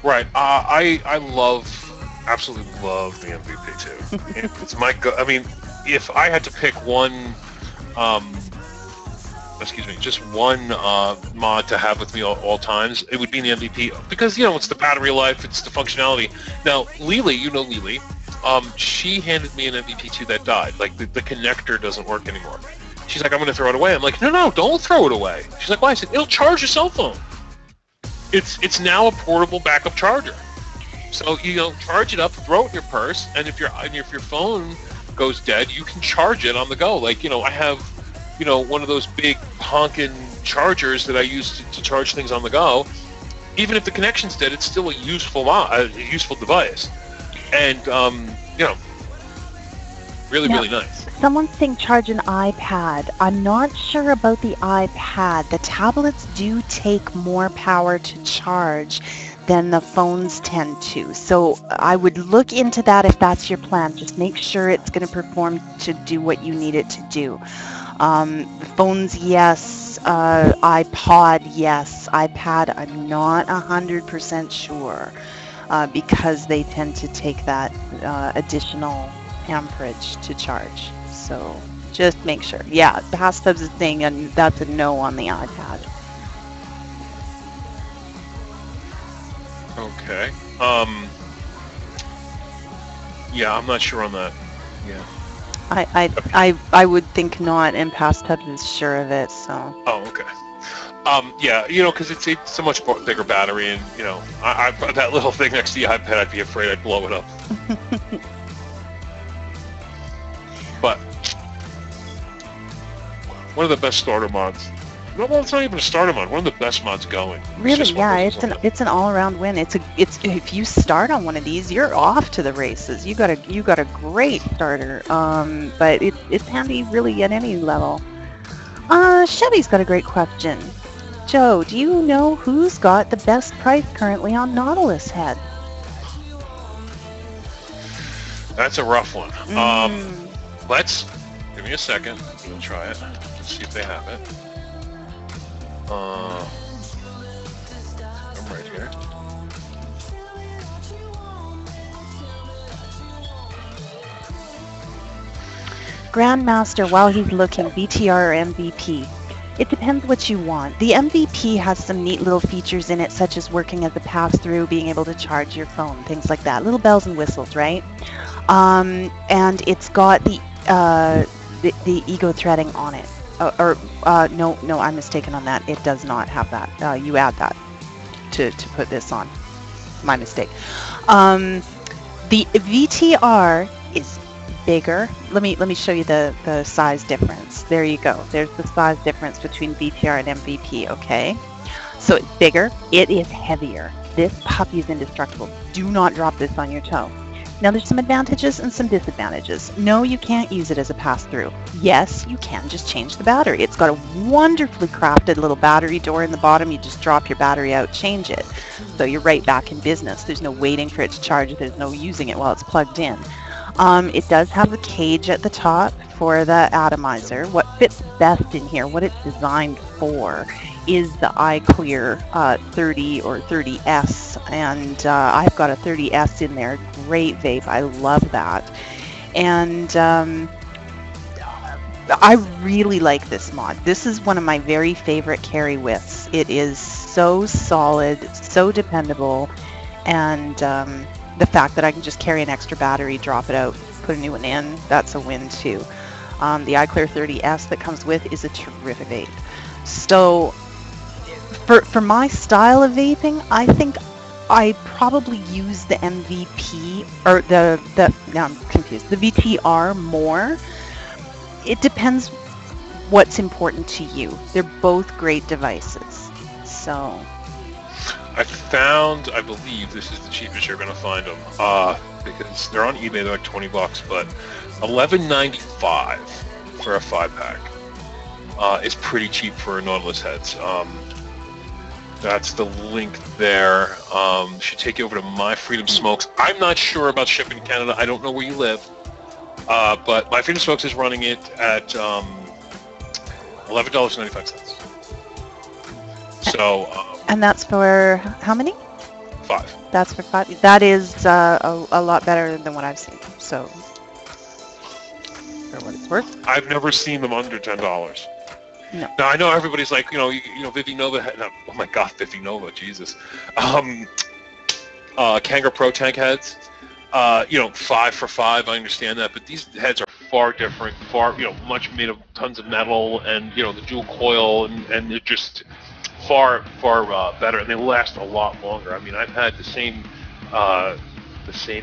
Right. I absolutely love the MVP 2. It's my I mean, if I had to pick one, just one mod to have with me all times, it would be the MVP, because, you know, it's the battery life, it's the functionality. Now, Lily, you know Lily, she handed me an MVP 2 that died. Like, the connector doesn't work anymore. She's like, I'm going to throw it away. I'm like, no, don't throw it away. She's like, why? I said, it'll charge your cell phone. It's now a portable backup charger. So, you know, charge it up, throw it in your purse, and if your phone goes dead, you can charge it on the go. Like, you know, I have, you know, one of those big honking chargers that I use to charge things on the go. Even if the connection's dead, it's still a useful device. And, you know, really nice. Someone's saying charge an iPad. I'm not sure about the iPad. The tablets do take more power to charge than the phones tend to. So I would look into that if that's your plan. Just make sure it's going to perform to do what you need it to do. Phones, yes. iPod, yes. iPad, I'm not 100% sure because they tend to take that additional amperage to charge. So just make sure. Yeah, Bathtubs is saying, and that's a no on the iPad. Okay. Yeah, I'm not sure on that. Yeah. I would think not, and Bathtubs is sure of it. So. Oh, okay. Yeah, you know, because it's a much bigger battery, and you know, I that little thing next to the iPad, I'd be afraid I'd blow it up. But one of the best starter mods. Well, it's not even a starter mod. One of the best mods going. Really, yeah, it's an all-around win. It's if you start on one of these, you're off to the races. You got a great starter. But it's handy really at any level. Chevy's got a great question. Joe, do you know who's got the best price currently on Nautilus head? That's a rough one. Mm. Let's give me a second. We'll try it. Let's see if they have it. I'm right here. Grandmaster, while he's looking, BTR or MVP? It depends what you want. The MVP has some neat little features in it, such as working as a pass-through, being able to charge your phone, things like that. Little bells and whistles, right? And it's got the ego threading on it. No, I'm mistaken on that. It does not have that. You add that to put this on. My mistake. The VTR is bigger. Let me show you the size difference. There you go. There's the size difference between VTR and MVP, okay? So it's bigger. It is heavier. This puppy is indestructible. Do not drop this on your toe. Now there's some advantages and some disadvantages. No, you can't use it as a pass-through. Yes, you can just change the battery. It's got a wonderfully crafted little battery door in the bottom. You just drop your battery out, change it. So you're right back in business. There's no waiting for it to charge. There's no using it while it's plugged in. It does have a cage at the top for the atomizer. What fits best in here, what it's designed for, is the iClear 30 or 30S, and I've got a 30S in there. Great vape, I love that. And I really like this mod. This is one of my very favorite carry widths. It is so solid, so dependable, and the fact that I can just carry an extra battery, drop it out, put a new one in, that's a win too. The iClear 30S that comes with is a terrific vape. So for my style of vaping, I think I probably use the MVP, or now I'm confused, the VTR more. It depends what's important to you. They're both great devices. So I found, I believe this is the cheapest you're going to find them, because they're on eBay, they're like 20 bucks, but $11.95 for a 5-pack is pretty cheap for Nautilus heads. That's the link there. Should take you over to My Freedom Smokes. I'm not sure about shipping to Canada. I don't know where you live, but My Freedom Smokes is running it at $11.95. So. And that's for how many? 5. That's for 5. That is a lot better than what I've seen. So, for what it's worth. I've never seen them under $10. No. Now I know everybody's like, Vivi Nova. Oh my God, Vivi Nova, Jesus. Kangaroo Pro Tank heads. 5 for 5. I understand that, but these heads are far different. Much made of tons of metal, and the dual coil, and they're just far better, and they last a lot longer. I mean, I've had the same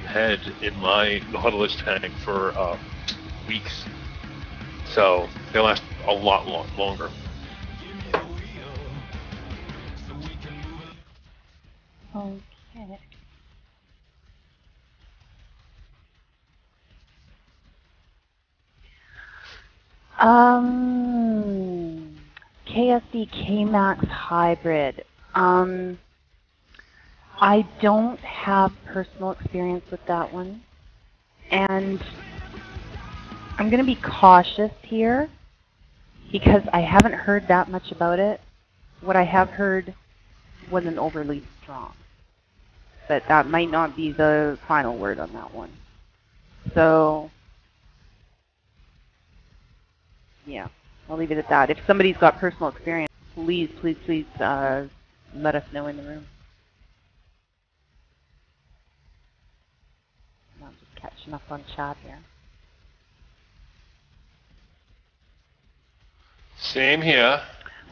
head in my Nautilus tank for weeks, so they last a lot longer. Okay. KSD K-Max Hybrid. I don't have personal experience with that one, and I'm going to be cautious here because I haven't heard that much about it. What I have heard wasn't overly strong, but that might not be the final word on that one. So, yeah, I'll leave it at that. If somebody's got personal experience, please let us know in the room. I'm just catching up on chat here. Same here.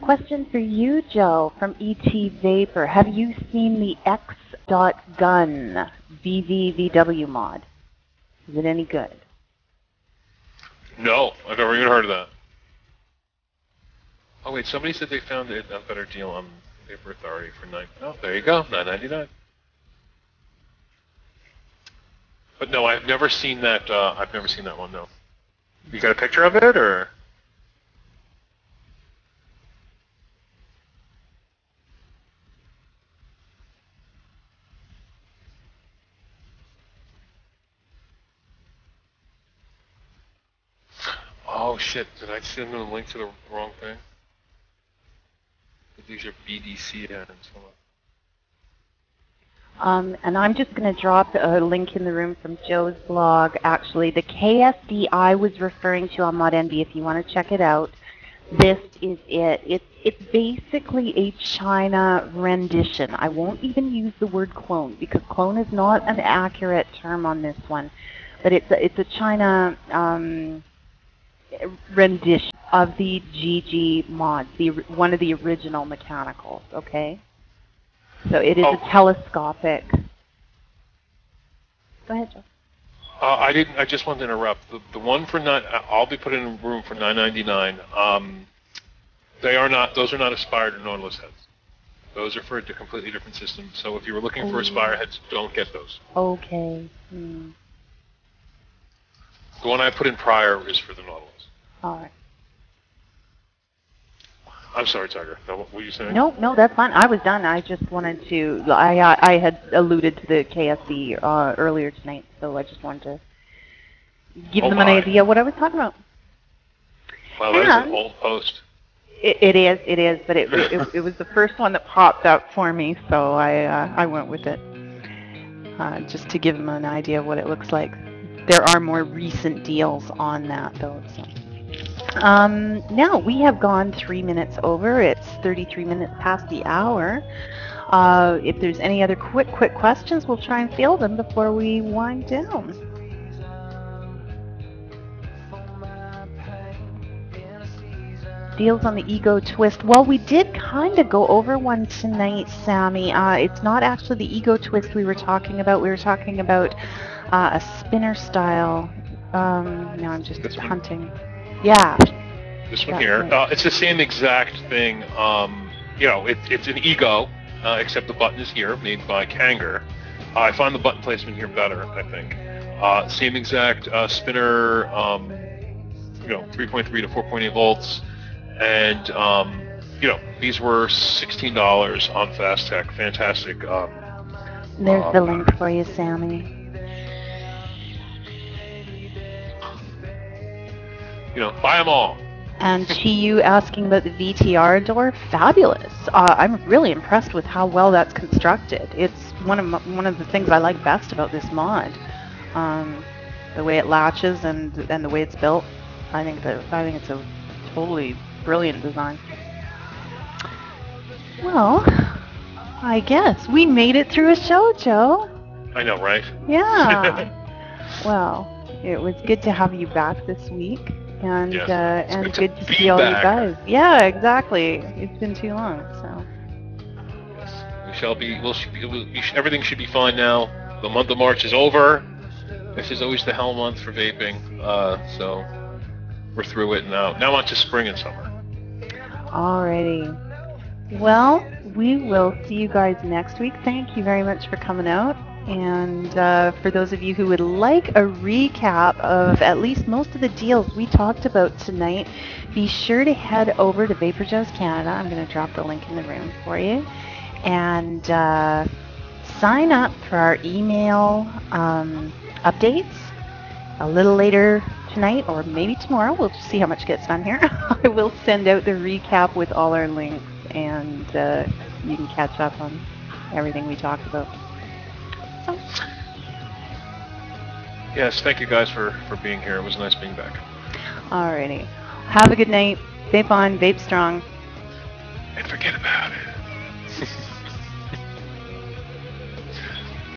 Question for you, Joe, from ET Vapor. Have you seen the X.Gun VVVW mod? Is it any good? No, I've never even heard of that. Oh wait, somebody said they found a better deal on Vapor Authority for $9. Oh, there you go, $9.99. But no, I've never seen that. I've never seen that one. No. You got a picture of it, or? shit, did I send them a link to the wrong thing? These are BDC ends. And I'm just going to drop a link in the room from Joe's blog. Actually, the KSD I was referring to on ModNB, if you want to check it out, this is it. It's basically a China rendition. I won't even use the word clone because clone is not an accurate term on this one, but it's a China rendition of the GG mods, one of the original mechanicals. Okay. So it is a telescopic. Go ahead, Joe. I just wanted to interrupt. The one for I'll be putting in a room for $9.99. Those are not Aspire to Nautilus heads. Those are for a completely different system. So if you were looking for Aspire heads, don't get those. Okay. The one I put in prior is for the Nautilus. All right. I'm sorry, Tiger. What were you saying? No, that's fine. I was done. I just wanted to. I had alluded to the KSD earlier tonight, so I just wanted to give them an idea what I was talking about. Well, that's an old post. It is, but it was the first one that popped up for me, so I went with it just to give them an idea of what it looks like. There are more recent deals on that, though. So. Now we have gone 3 minutes over. It's 33 minutes past the hour. If there's any other quick questions, we'll try and field them before we wind down. Deals on the Ego Twist. Well, we did kind of go over one tonight, Sammy. It's not actually the Ego Twist we were talking about. We were talking about a spinner style. Now I'm just hunting. Yeah. This one here. Right. It's the same exact thing. It's an Ego, except the button is here, made by Kanger. I find the button placement here better, I think. Same exact spinner, 3.3 to 4.8 volts. And, these were $16 on Fast Tech. Fantastic. There's the link for you, Sammy. Buy them all. And Chi-Yu asking about the VTR door, fabulous. I'm really impressed with how well that's constructed. It's one of the things I like best about this mod. The way it latches and the way it's built. I think it's a totally brilliant design. Well, I guess we made it through a show, Joe. I know, right? Yeah. Well, it was good to have you back this week. And yes, and good to see all you guys. Yeah, exactly. It's been too long, so. Yes, everything should be fine now. The month of March is over. This is always the hell month for vaping. So we're through it now. Now on to spring and summer. Alrighty. Well, we will see you guys next week. Thank you very much for coming out. And for those of you who would like a recap of at least most of the deals we talked about tonight, be sure to head over to VaporJoe's Canada. I'm going to drop the link in the room for you. And sign up for our email updates a little later tonight or maybe tomorrow. We'll just see how much gets done here. I will send out the recap with all our links, and you can catch up on everything we talked about. Yes, thank you guys for being here. It was nice being back. Alrighty. Have a good night. Vape on, vape strong. And forget about it.